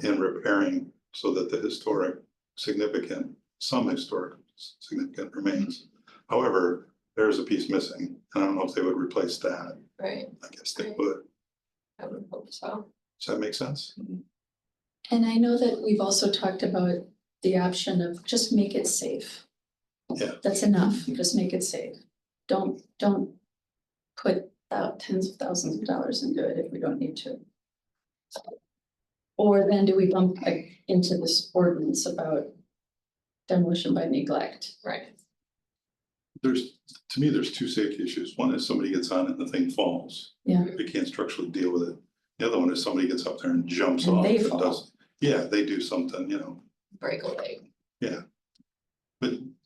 in repairing so that the some historic significant remains. However, there is a piece missing, and I don't know if they would replace that. Right, I guess they would. I would hope so. Does that make sense? And I know that we've also talked about the option of just make it safe. Yeah. That's enough, just make it safe. Don't put out tens of thousands of dollars into it if we don't need to. Or then do we bump like into this ordinance about demolition by neglect? Right, To me, there's two safety issues. One is somebody gets on it and the thing falls. Yeah. We can't structurally deal with it. The other one is somebody gets up there and jumps And off they and fall. does, yeah, they do something, break a leg.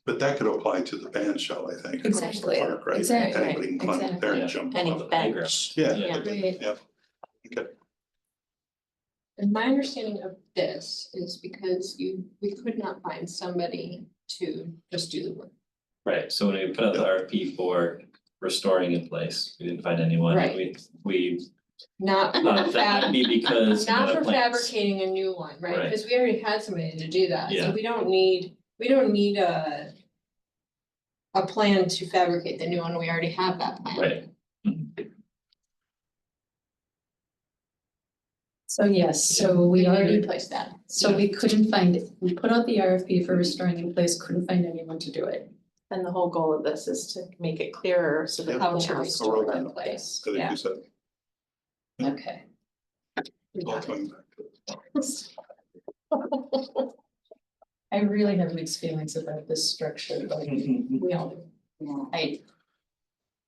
but that could apply to the band shell, I think. across the Exactly, park, right? exactly, Anybody can climb up there and jump Any off it. bench. Yeah, Yeah. Right. yeah. Okay, And my understanding of this is because we could not find somebody to just do the work. Right, so when we put out the RFP for restoring in place, we didn't find anyone. Right. We Not thought that might be because. Not of for the plans. fabricating a new one, right? Right. Because we already had somebody to do that, so Yeah. we don't need a plan to fabricate the new one, we already have that plan. Right, So yes, so we need to already, replace that. so we couldn't find, we put out the RFP for restoring in place, couldn't find anyone to do it. And the whole goal of this is to make it clearer so that Yeah. we How can to ask restore for in them. place, I think yeah. you said, Okay. all coming back to I really have mixed feelings about this structure, like, We all do.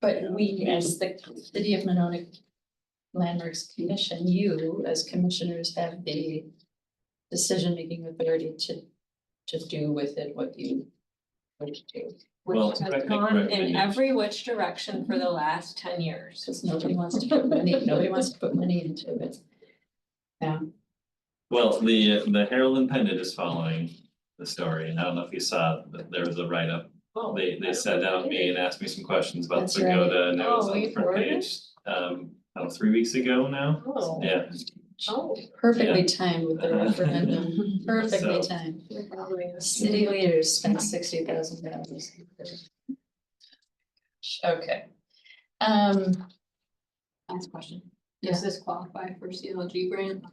but we, as the City of Monona Landmarks Commission, you as commissioners have the decision-making authority to do with it what you wish to. Well, Which I has think gone in recommendation- every which direction for the last 10 years. Because nobody wants to put money, nobody wants to put money into it. Yeah, well, the Herald Independent is following the story, and I don't know if you saw, but there was a write-up. Oh, They sat down with me and asked me some questions about That's Pagoda, and it was Oh, on the you've front heard it? page, I don't know, 3 weeks ago now, Oh. yeah. Oh. perfectly timed with the Uh-huh. referendum, perfectly So- timed. City leaders spent $60,000. Okay. Last question. Yeah. Does this qualify for CLG grant?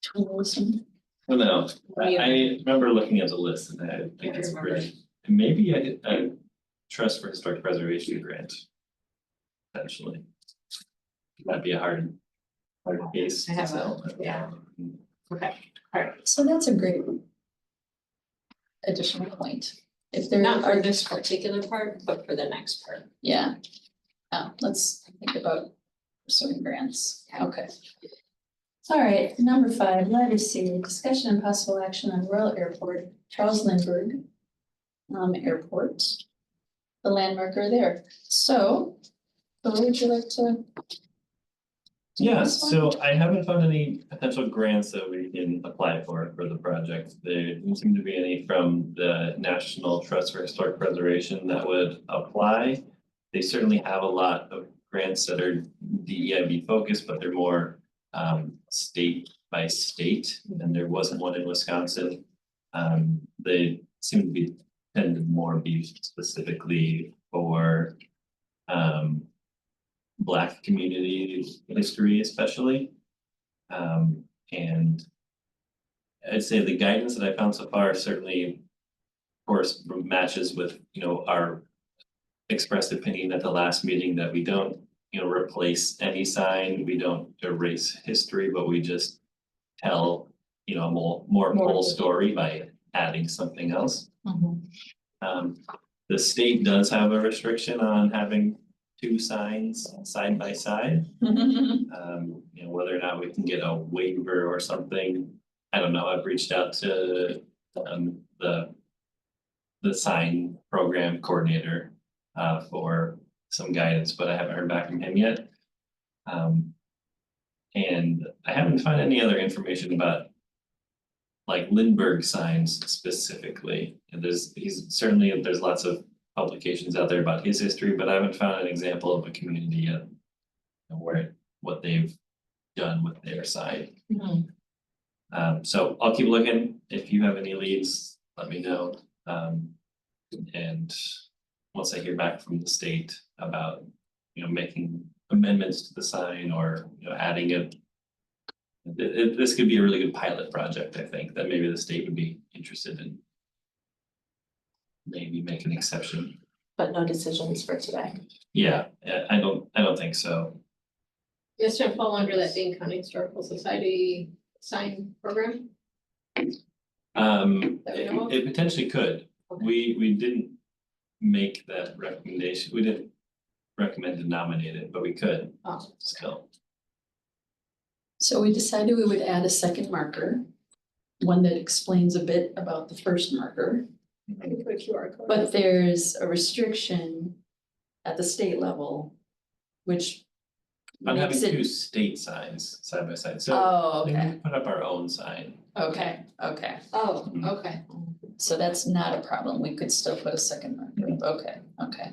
Tourism. Well, no, Me I remember looking at the list and I think it's remember. pretty, maybe a trust for historic preservation grant. Potentially. Might be a hard case I to have a- sell. but, yeah. Okay, So that's a great additional point. If there not are, for this particular part, but for the next part. yeah. Let's think about pursuing grants. Okay. All right, number 5, legacy, discussion and possible action on Royal Airport, Charles Lindbergh Airport. The landmarker there. So, who would you like to? Yeah, this one? so I haven't found any potential grants that we can apply for the project. There didn't seem to be any from the National Trust for Historic Preservation that would apply. They certainly have a lot of grants that are DEIB focused, but they're more state by state, and there wasn't one in Wisconsin. They seem to be tend to more be specifically for Black community history especially. And I'd say the guidance that I found so far certainly, of course, matches with, our expressed opinion at the last meeting that we don't, replace any sign, we don't erase history, but we just tell, a more full story by adding something else. The state does have a restriction on having 2 signs side by side. Whether or not we can get a waiver or something, I don't know, I've reached out to the sign program coordinator for some guidance, but I haven't heard back from him yet. And I haven't found any other information about like Lindbergh signs specifically. And there's lots of publications out there about his history, but I haven't found an example of a community yet where what they've done with their side. Mhm. So I'll keep looking. If you have any leads, let me know. And once I hear back from the state about, making amendments to the sign or, adding it. This could be a really good pilot project, I think, that maybe the state would be interested in. Maybe make an exception. But no decisions for today. Yeah, I don't think so. Yes, to fall under that Dane County Historical Society sign program? That we know of? It potentially could. Okay. We didn't make that recommendation. We didn't recommend to nominate it, but we could Oh, still. So we decided we would add a second marker, one that explains a bit about the first marker. I can put a QR code. But there's a restriction at the state level, which On having makes it. two state signs side by side, so Oh, maybe okay, we put up our own sign. okay, okay. Oh, okay. So that's not a problem. We could still put a second marker. Okay, okay.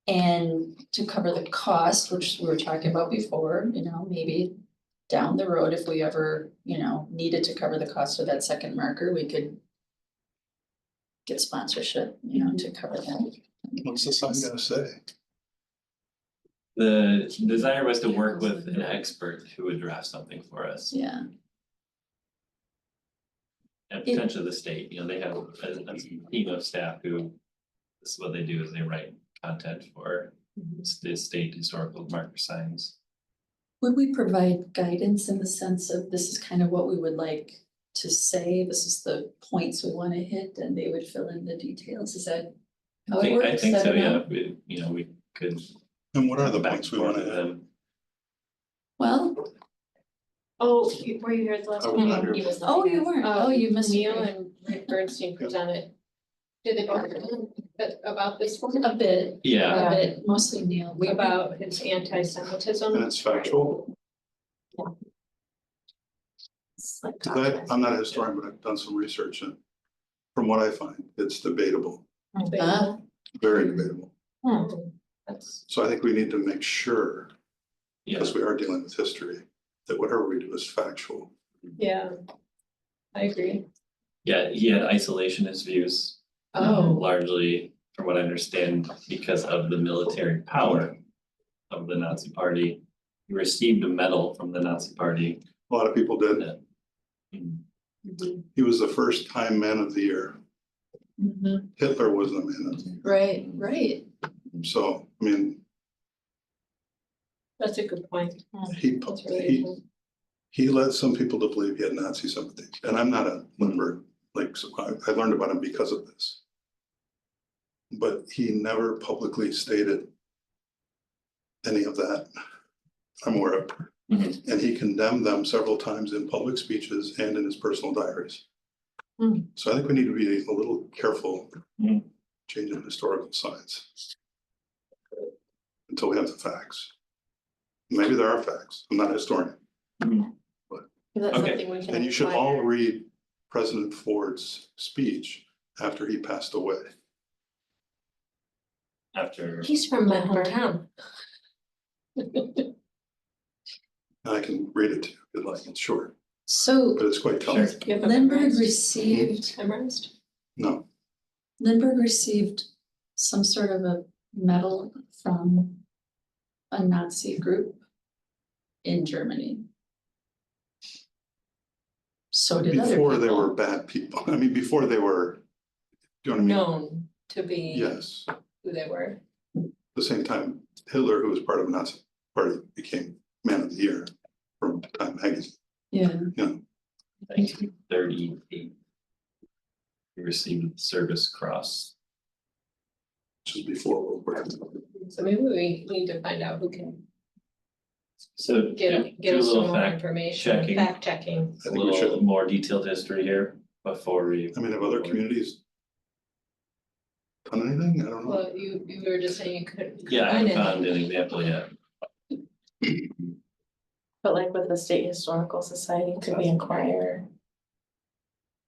And to cover the cost, which we were talking about before, maybe down the road, if we ever, needed to cover the cost of that second marker, we could get sponsorship, to cover that. What's the sign gonna say? The desire was to work with an expert who would draft something for us, Yeah, and potentially the state, they have a team of staff who. This is what they do, is they write content for the state historical marker signs. would we provide guidance in the sense of this is kind of what we would like to say, this is the points we wanna hit, and they would fill in the details, is that how it works? I think I so, don't know. yeah, we could. And what are the back points we and forth wanna with hit? them. Well, Oh, were you here the last I was meeting? not here. He was oh, you weren't, you missed. Neil and Rick Bernstein presented. Did they both about this one? A bit, Yeah, a bit, mostly Neil. We About his anti-Semitism? And it's factual, It's like 'cause I'm not a historian, but I've done some research and from what I find, it's debatable, Ah. very debatable. That's, So I think we need to make sure, yeah, because we are dealing with history, that whatever we do is factual. yeah. I agree. yeah, he had isolationist views. Oh. Largely, from what I understand, because of the military power of the Nazi party. He received a medal from the Nazi party. A lot of people did. Mm, He was the first time man of the year. Mhm. Hitler wasn't a man of the Right, right. year. So, I mean, That's a good point. he, That's really he, good. he led some people to believe he had Nazi sympathy. And I'm not a Lindbergh, so I learned about him because of this. But he never publicly stated any of that I'm aware of. Mhm. And he condemned them several times in public speeches and in his personal diaries. Hmm. So I think we need to be a little careful Mhm. changing historical science until we have the facts. Maybe there are facts. I'm not a historian. Is that Okay. something we can? And you should inquire? all read President Ford's speech after he passed away. After, He's from my Lindbergh. hometown. And I can read it to you if you'd like. It's short, So but it's quite telling. Sure. You have it Lindbergh memorized? received, Memorized? No, Lindbergh received some sort of a medal from a Nazi group in Germany. So did other before they people. were bad people. I mean, before they were, do you know what I mean? Known to be Yes. who they were. The same time Hitler, who was part of the Nazi party, became man of the year from Time magazine. Yeah, 1938. He received the Service Cross. Which is before World War II. So maybe we need to find out who can So get do a us some little more fact information, checking. fact checking. I A think we little should. more detailed history here before we. I mean, have other communities done anything? I don't know. Well, you were just saying you couldn't. Yeah, I find haven't found any. an example yet. But like with the State Historical Society, could we inquire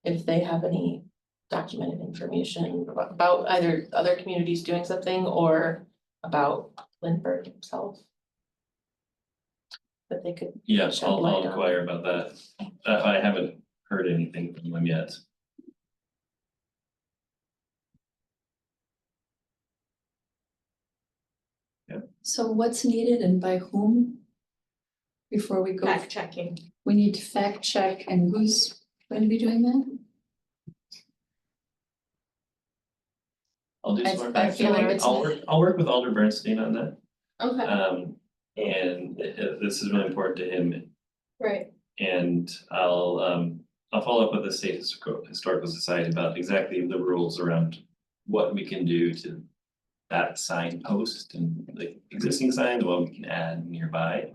if they have any documented information about either other communities doing something or about Lindbergh himself? but they could, Yeah, Shed I'll light on it. inquire about that. I haven't heard anything from them yet. So what's needed and by whom? Before we go, fact checking. we need to fact check, and who's going to be doing that? I'll do I- some more I fact feel like checking. it's- I'll work with Alder Bernstein on that. Okay, And this is really important to him. right. And I'll follow up with the State Historical Society about exactly the rules around what we can do to that signpost and the existing signs, what we can add nearby.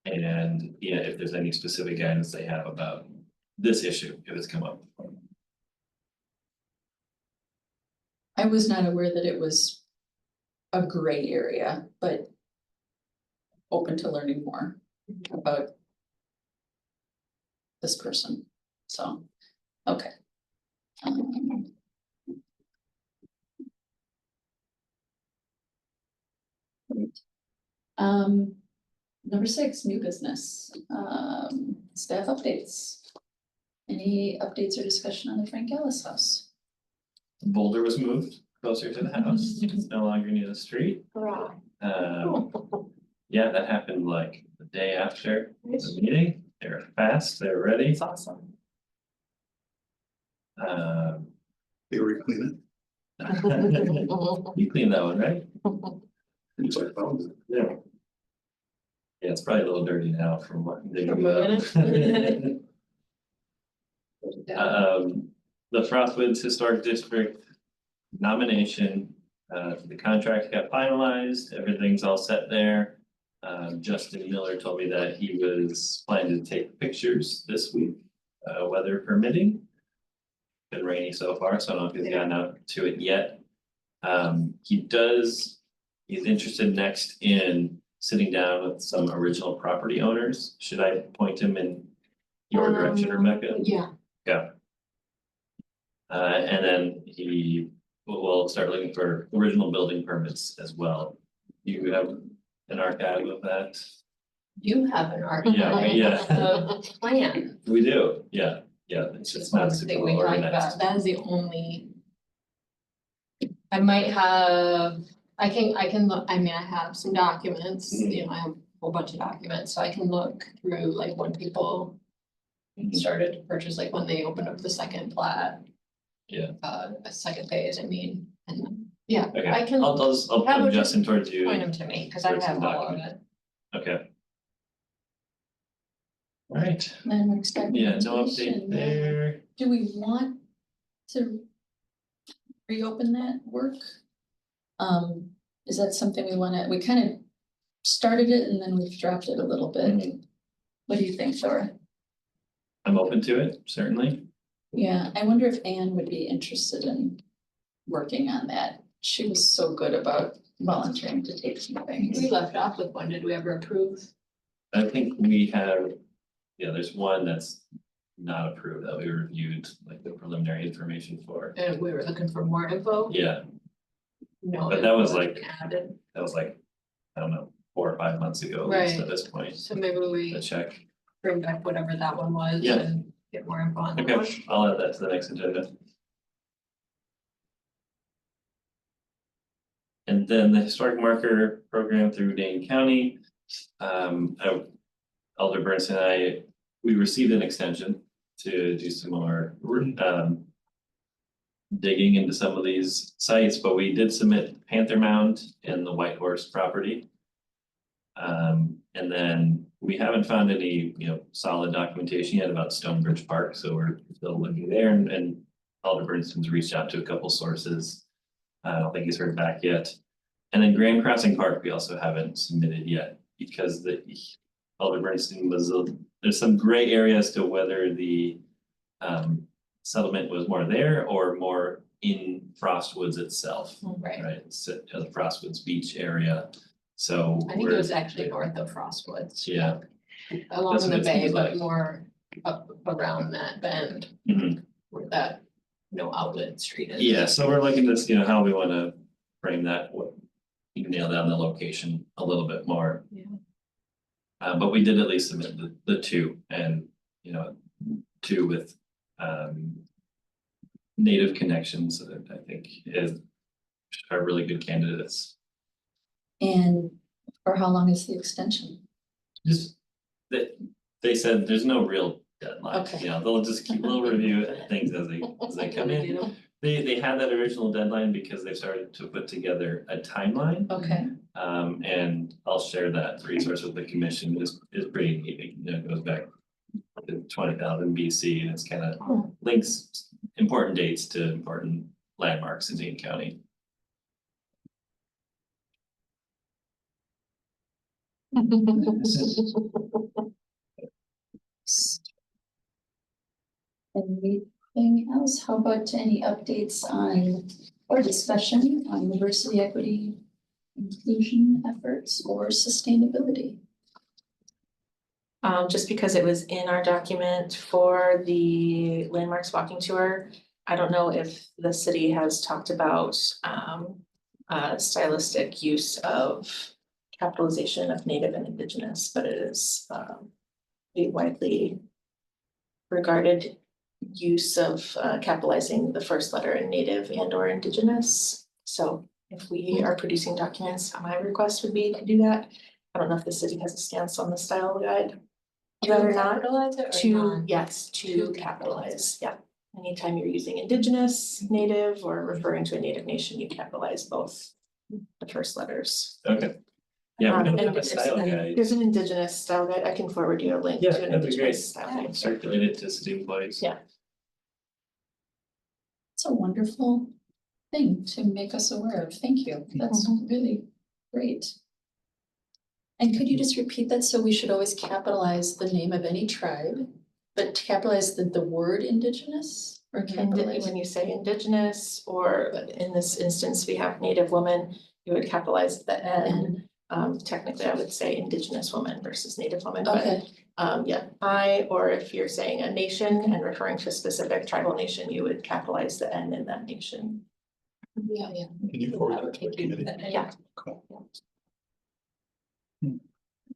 And yeah, if there's any specific guidance they have about this issue, if it's come up. I was not aware that it was a gray area, but open to learning more about this person, so, okay. Great. Number 6, new business, staff updates. Any updates or discussion on the Frank Ellis house? Boulder was moved closer to the house, it's no longer near the street. Hurrah. Yeah, that happened like the day after the meeting, they were fast, they were ready. It's awesome. They were cleaning. You cleaned that one, right? It's like, oh, Yeah. Yeah, it's probably a little dirty now from what they From moved moving up. The Frostwoods Historic District nomination, the contract got finalized, everything's all set there. Justin Miller told me that he was planning to take pictures this week, weather permitting. Been rainy so far, so I don't know if he's gotten out to it yet. He's interested next in sitting down with some original property owners. Should I point him in your direction, Rebecca? Yeah. Yeah. And then he will start looking for original building permits as well. You have an archive of that? You have an art. Yeah. The plan. We do, yeah, it's just not One super thing well we talked organized. about, that is the only. I might have, I can look, I mean, I have some documents, you know, I have a whole bunch of documents, so I can look through like when people. Mhm. Started to purchase, like when they opened up the second plat. Yeah. A second phase, I mean, and yeah, Okay, I can I'll have point a- Justin towards you. point them to me, cause I Towards some have all of document. it. Okay. Alright, Landmark yeah, no update documentation. there. Do we want to reopen that work? Is that something we kind of started it and then we've dropped it a little bit. Mhm. What do you think, Dora? I'm open to it, certainly. Yeah, I wonder if Anne would be interested in working on that. She was so good about volunteering to take some things. We left off with one, did we ever approve? I think we have, yeah, there's one that's not approved that we reviewed, like the preliminary information for. And we were looking for more info? Yeah, No. But that was info like- added. that was like, I don't know, 4 or 5 months ago, at least Right. at this point, So maybe we to check. bring back whatever that one was Yeah. and get more info on that one. Okay, I'll add that to the next agenda. And then the historic marker program through Dane County. Alder Burns and we received an extension to do some more digging into some of these sites, but we did submit Panther Mound and the White Horse property. And then we haven't found any, solid documentation yet about Stonebridge Park, so we're still looking there, and Alder Bernstein's reached out to a couple sources. I don't think he's heard back yet. And then Grand Crossing Park, we also haven't submitted yet, because Alder Bernstein there's some gray area as to whether the settlement was more there or more in Frostwoods itself, Right, right? It's the Frostwoods Beach area, so. I think it was actually north of Frostwoods. Yeah. Along That's what the it bay, seems but like. more up around that bend Mhm. where that no outlet street is. Yeah, so we're looking to, how we wanna frame that, what, you can nail down the location a little bit more. Yeah. But we did at least submit the two and, two with, native connections that I think are really good candidates. And for how long is the extension? Just that they said there's no real deadline, Okay. they'll just keep a little review things as they come in. They had that original deadline because they started to put together a timeline. Okay, And I'll share that resource with the commission. Is pretty neat. It goes back to 20,000 BC and it's kind of links important dates to important landmarks in Dane County. anything else? How about any updates on or discussion on diversity, equity, inclusion efforts or sustainability? Just because it was in our document for the landmarks walking tour, I don't know if the city has talked about stylistic use of capitalization of Native and Indigenous, but it is a widely regarded use of capitalizing the first letter in Native and or Indigenous. So if we are producing documents, my request would be to do that. I don't know if the city has a stance on the style guide. Whether or not Capitalize it or to, not? yes, to capitalize, yeah. Anytime you're using Indigenous, Native, or referring to a Native nation, you capitalize both the first letters. Okay. Yeah, we don't And have a style guide. there's an Indigenous style guide. I can forward you a link Yeah, to an that'd be great. Indigenous style guide. Circulate it to city employees. Yeah. It's a wonderful thing to make us aware of. Thank you. That's really great. And could you just repeat that? So we should always capitalize the name of any tribe, but capitalize the word Indigenous or capitalize? When you say Indigenous, or in this instance, we have Native woman, you would capitalize the N. Technically, I would say Indigenous woman versus Native woman, but Okay, or if you're saying a nation and referring to a specific tribal nation, you would capitalize the N in that nation. Yeah. Can you forward that to the committee? Yeah. Cool. I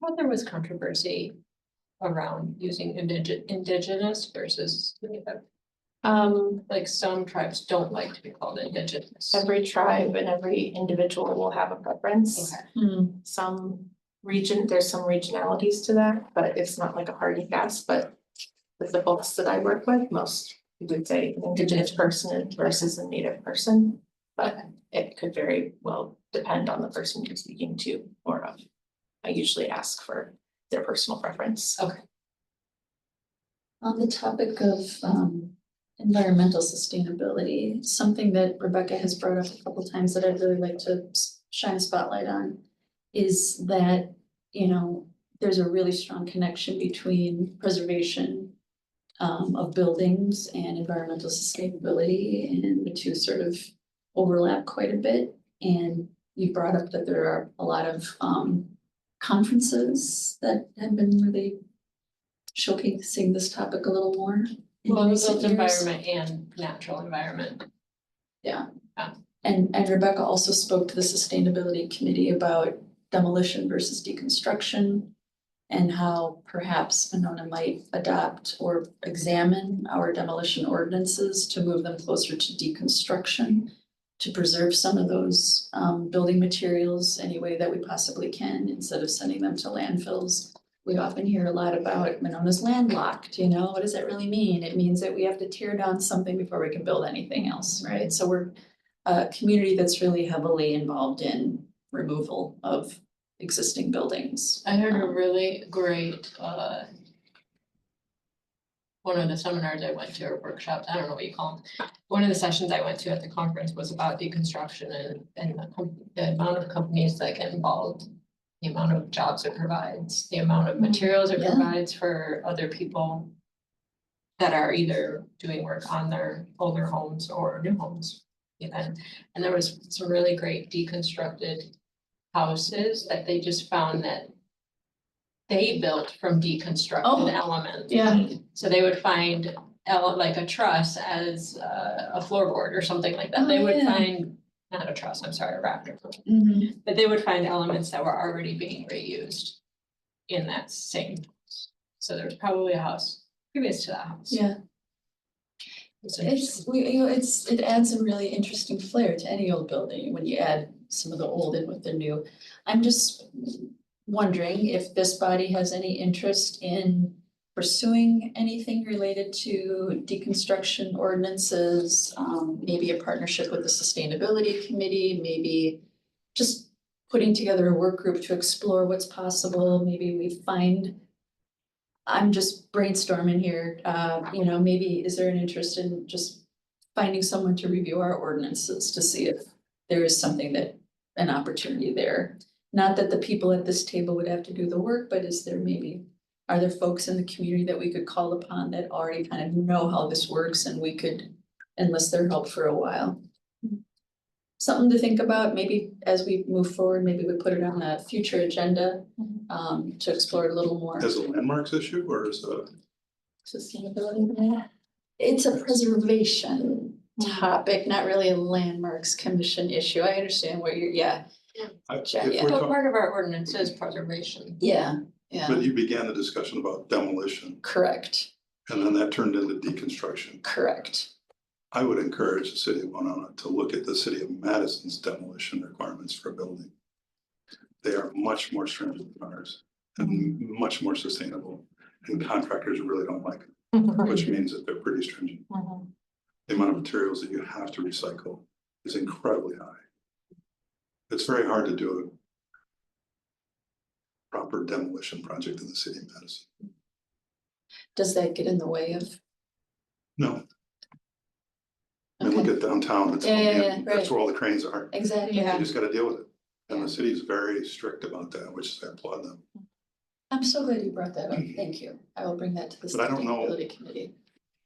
thought there was controversy around using indigenous versus native. Like some tribes don't like to be called indigenous. Every tribe and every individual will have a preference. Okay. Some there's some regionalities to that, but it's not like a hard and fast, but with the folks that I work with, most would say an Indigenous person versus a Native person. But it could very well depend on the person you're speaking to or of. I usually ask for their personal preference. Okay. on the topic of environmental sustainability, something that Rebecca has brought up a couple times that I'd really like to shine a spotlight on is that, there's a really strong connection between preservation of buildings and environmental sustainability, and the two sort of overlap quite a bit. And you brought up that there are a lot of conferences that have been really showcasing this topic a little more. in Well, recent built years. environment and natural environment. And Rebecca also spoke to the sustainability committee about demolition versus deconstruction, and how perhaps Monona might adopt or examine our demolition ordinances to move them closer to deconstruction, to preserve some of those building materials any way that we possibly can, instead of sending them to landfills. We often hear a lot about Monona's landlocked, what does that really mean? It means that we have to tear down something before we can build anything else, right? So we're a community that's really heavily involved in removal of existing buildings. I heard a really great, one of the seminars I went to, or workshops, I don't know what you call them. One of the sessions I went to at the conference was about deconstruction and the amount of companies that get involved, the amount of jobs it provides, the amount of materials it Yeah. provides for other people that are either doing work on their older homes or new homes. And there was some really great deconstructed houses that they just found that they built from deconstructed elements. Yeah. So they would find like a truss as a floorboard or something like that. Oh, They would yeah. find not a truss, I'm sorry, a rafter. Mhm. But they would find elements that were already being reused in that same. house. So there's probably a house previous to that house. Yeah, It's it's, it adds a really interesting flair to any old building when you add some of the old in with the new. I'm just wondering if this body has any interest in pursuing anything related to deconstruction ordinances, maybe a partnership with the sustainability committee, maybe just putting together a work group to explore what's possible, maybe we find. I'm just brainstorming here, maybe is there an interest in just finding someone to review our ordinances to see if there is something that, an opportunity there? Not that the people at this table would have to do the work, but is there maybe, are there folks in the community that we could call upon that already kind of know how this works and we could enlist their help for a while? Something to think about, maybe as we move forward, maybe we put it on a future agenda, to explore it a little more. As a landmarks issue or as a, Sustainability. It's a preservation topic, not really a landmarks commission issue. I understand where you're, yeah, if Yeah. we're So talking, part of our ordinance is preservation. yeah, but you began the discussion about demolition correct, and then that turned into deconstruction. correct. I would encourage the city of Winona to look at the city of Madison's demolition requirements for a building. They are much more stringent than ours and much more sustainable, and contractors really don't like it, which means that they're pretty stringent. The amount of materials that you have to recycle is incredibly high. It's very hard to do a proper demolition project in the city of Madison. Does that get in the way of? No. I mean, look Okay, at downtown, that's, Yeah, that's right. where all the cranes are. exactly. Yeah. You just gotta deal with it. And the city is very strict about that, which I applaud them. I'm so glad you brought that up. Thank you. I will bring that to the But I don't know. sustainability committee.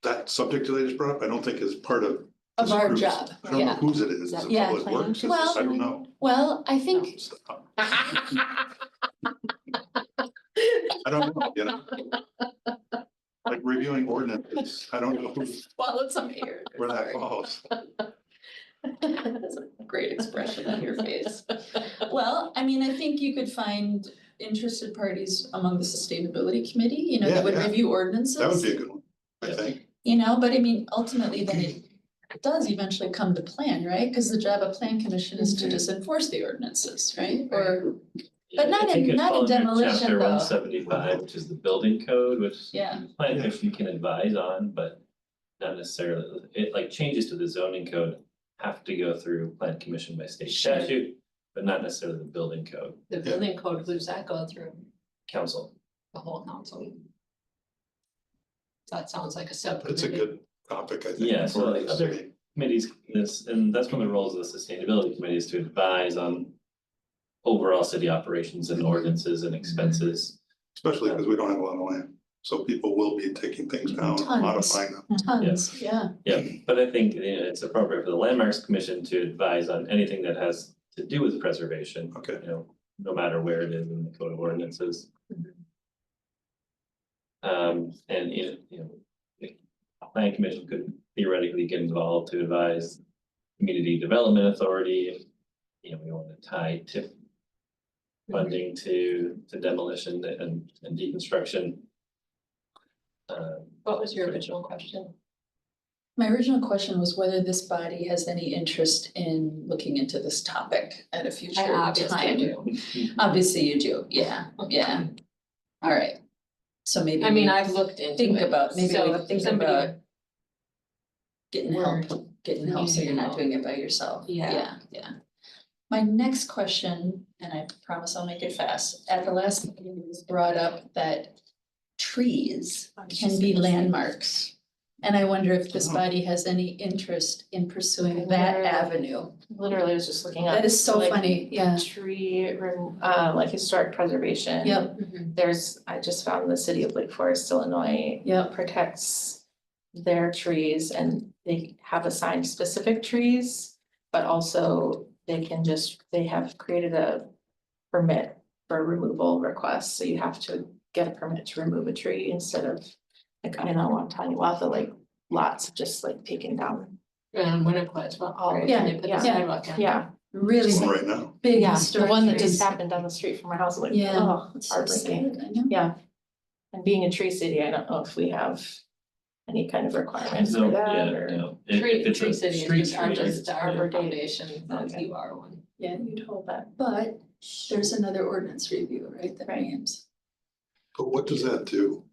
That subject that I just brought up, I don't think is part of. Of this our group's- job, I don't know yeah. whose it is. Is it Yeah. Public Works? Is it- Well- I don't know. Well, I think, Stop. I don't know, you know? Like reviewing ordinances, I don't know swallowed some air. where that Sorry. falls. That's a great expression on your face. Well, I mean, I think you could find interested parties among the sustainability committee, Yeah, that would yeah. review ordinances. That would be a good one, I think. But I mean, ultimately, then it does eventually come to plan, right? Because the job of plan commission is to just enforce the ordinances, right? Or, But not I think in- it not in falls under demolition, Chapter though. 175, which is the building code, which yeah, plan commission can advise on, but not necessarily, it like changes to the zoning code have to go through plan commission by state Sure. statute, but not necessarily the building code, The building code, who's that go through? council. The whole council. That sounds like a separate. It's a good topic, I think. Yeah, so for like the other- city. Committees, and that's one of the roles of the sustainability committee is to advise on overall city operations and ordinances and expenses. Especially because we don't have a lot of land, so people will be taking things down, Tons. modifying them. tons, yeah. Yeah, but I think it's appropriate for the landmarks commission to advise on anything that has to do with preservation, Okay, no matter where it is in the code of ordinances. And the plan commission could theoretically get involved to advise community development authority. If, we want to tie TIF funding to demolition and deconstruction. What was your original question? My original question was whether this body has any interest in looking into this topic at a future I obviously time. do. Obviously you do, yeah, yeah. All right. So maybe. I mean, we I've looked into it. Think about, maybe So we if think somebody about would- getting help, so you're not doing it by yourself. Yeah. Yeah. My next question, and I promise I'll make it fast, at the last meeting it was brought up that trees can be landmarks. And I wonder if this body has any interest in pursuing that avenue. Literally was just looking at. That is so like, funny, yeah. Tree, like historic preservation. Yep, I just found the city of Lake Forest, Illinois. Yep. Protects their trees and they have assigned specific trees, but also they have created a permit for removal requests, so you have to get a permit to remove a tree instead of, like, I don't want to tell you about the like lots of just like taking down And Winnequa as well. Oh, right? yeah, They put the yeah. sidewalk in. Yeah, Really One right now. big yeah, the historic one that just trees. happened down the street from our house, like, Yeah. oh, It's so heartbreaking. sad, I know. Yeah. And being a tree city, I don't know if we have any kind of requirements No, for that yeah, or. no. Tree, If it's tree a city street is just, tree, just Arbor yeah. Foundation, Okay. you are one. Yeah, you'd hold that. But there's another ordinance review, right, that Right. names. But what does that do?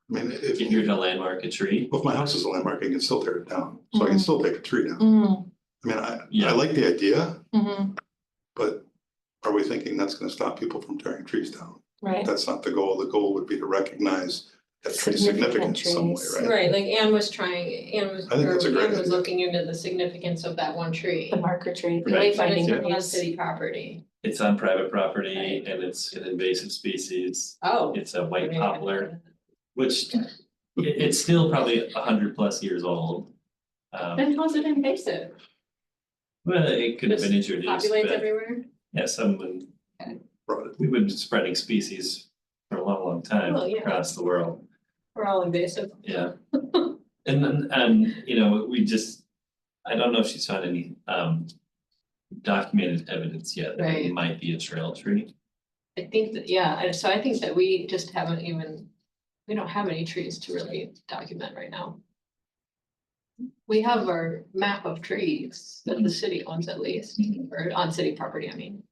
I mean, if you're to landmark a tree, well, if my house is a landmark, I can still tear it down, so I can Mhm. still take a tree down. Mm, I mean, I Yeah. like the idea, mhm, but are we thinking that's gonna stop people from tearing trees down? right. That's not the goal. The goal would be to recognize that tree's significant in some way, trees. right? Right, like Anne was trying, Anne was, I think or that's a great Anne was idea. looking into the significance of that one tree. The marker tree, the Right. But it's wayfinding not on trees. city property. it's on private property and it's an invasive species. Oh. It's a white poplar, which it's still probably 100+ years old. Then how's it invasive? Well, it could have been introduced, Populates but everywhere? yeah, someone, Brought it. we've been spreading species for a long, long time Well, yeah. across the world, We're all invasive. yeah. And then, you know, we just, I don't know if she's found any documented evidence yet that Right. it might be a trail tree. I think that, yeah, and so I think that we just haven't even, we don't have any trees to really document right now. We have our map of trees that the city owns at least, or on city property, I mean,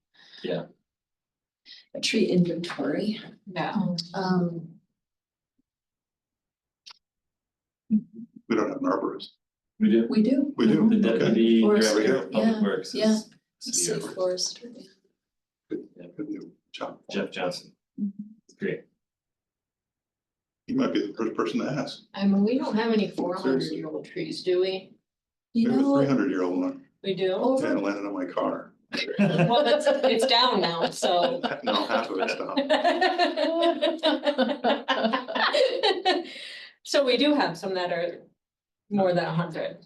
A tree inventory. yeah. We don't have an arborist. We do, We do. We do, the okay. deputy Forester, director of public yeah, works yeah. is city Safe arborist, forester. Good new job. Jeff Johnson. Great. He might be the first person to ask. I mean, we don't have any 400-year-old Seriously. trees, do we? We You have a know, 300-year-old one, We do? over, and it landed on my car. Well, it's down now, so. No, half of it's down. So we do have some that are more than 100.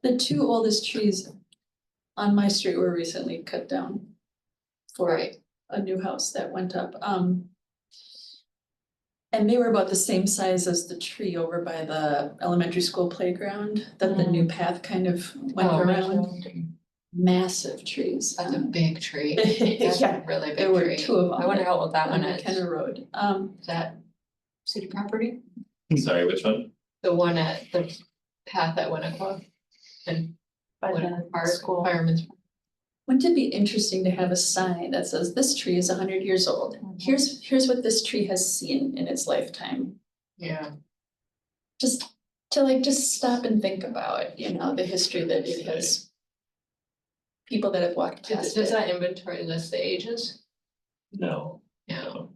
the two oldest trees on my street were recently cut down for a new house that went up. And they were about the same size as the tree over by the elementary school playground that the new path kind of went Oh, around. Massive trees. That's a big tree. Big. That's Yeah, a really there big were tree. two of them. I wonder how old that one On is. McKenna Road. Is that city property? Sorry, which one? The one at the path at Winnequa and By what the our school. firemen's. Wouldn't it be interesting to have a sign that says this tree is 100 years old? Here's what this tree has seen in its lifetime. Yeah. Just just stop and think about, you know, the history that it has. People that have walked Does past it. that inventory list the ages? No, Yeah. no.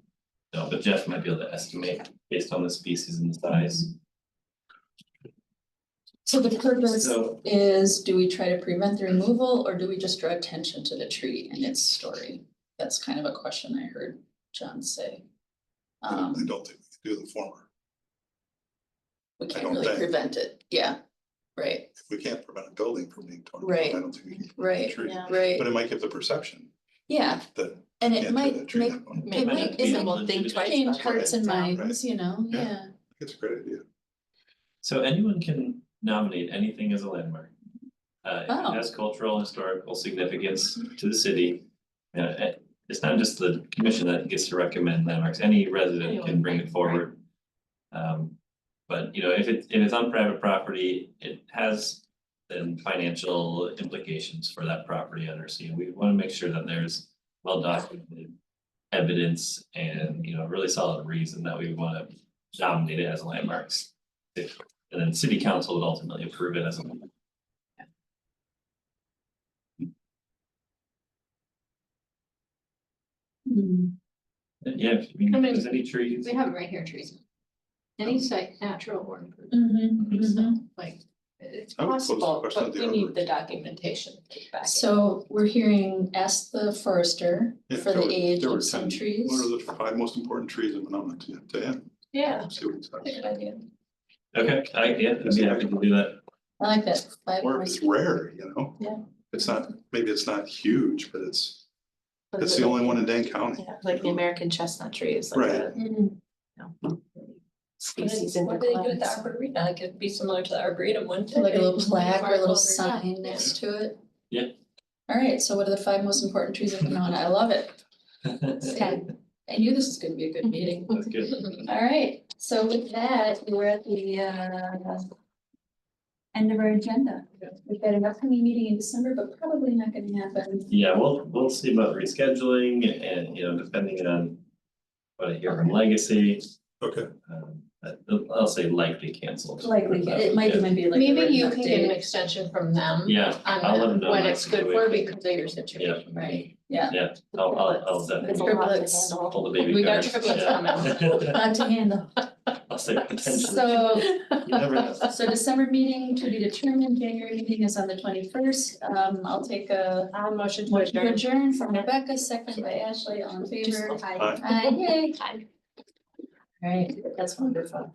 No, but Jeff might be able to estimate based on the species and the size. So the purpose So, is, do we try to prevent the removal or do we just draw attention to the tree and its story? That's kind of a question I heard John say. I don't think we can do the former. We I can't don't really think. prevent it, yeah, right, If we can't prevent a building from being torn down, Right. I don't think we can prevent right, a tree. yeah. right, But it might give the perception yeah, that and can't it do might that tree make, that one. it might, be it able might to think do twice that. change about hearts and Right. minds, you know, Yeah. yeah. It's a great idea. So anyone can nominate anything as a landmark. If Oh. it has cultural, historical significance to the city. It's not just the commission that gets to recommend landmarks, any resident can bring it forward. But you know, if it's on private property, it has then financial implications for that property owner. So we wanna make sure that there's well documented evidence and, you know, really solid reason that we wanna nominate it as landmarks. And then city council would ultimately approve it as a. Yeah, I mean, I mean, if there's any trees, We have it right here, trees. Any site natural or like, it's I would pose the possible, question but to we the need arborist. the documentation back. So we're hearing, ask the forester Yeah, for there the were- age there were of some 10 trees. What are the 5 most important trees in Monona to him? Yeah. See what he Good says. idea. okay, I'd be happy to do that. I like that. 5 Or if it's rare, you know? Yeah. It's not, maybe it's not huge, but it's What is the it? only one in Dane County. Yeah, like the American chestnut trees, like Right. a, Mhm. you know, species in What do they do at the decline. Arboretum? Like it'd be similar to the Arboretum, wouldn't it? Like a little plaque or a little Mark sign Arboretum. next to it. Yeah. All right, so what are the 5 most important trees in Pomona? I love it. That's 10. I knew this was gonna be a good meeting. good. All right, so with that, we're at the end of our agenda. We've got an upcoming meeting in December, but probably not gonna happen. Yeah, we'll see about rescheduling and, you know, depending on what I hear from Legacy, Okay, I'll say likely canceled. Likely, it might Yeah. even be like. a Maybe written you can get an update. extension from them. Yeah, I'll let them know. When my it's good for situation. because of your situation. Right, yeah. Yeah, I'll The definitely triplets. pull the baby We got card. triplets Yeah. Not to handle. I'll say potentially, So, you never know. so December meeting to be determined, January meeting is on the 21st. I'll take a Motion to motion to adjourn. adjourn from Rebecca, second by Ashley, all in favor. Just- Aye, yay. All right, that's wonderful.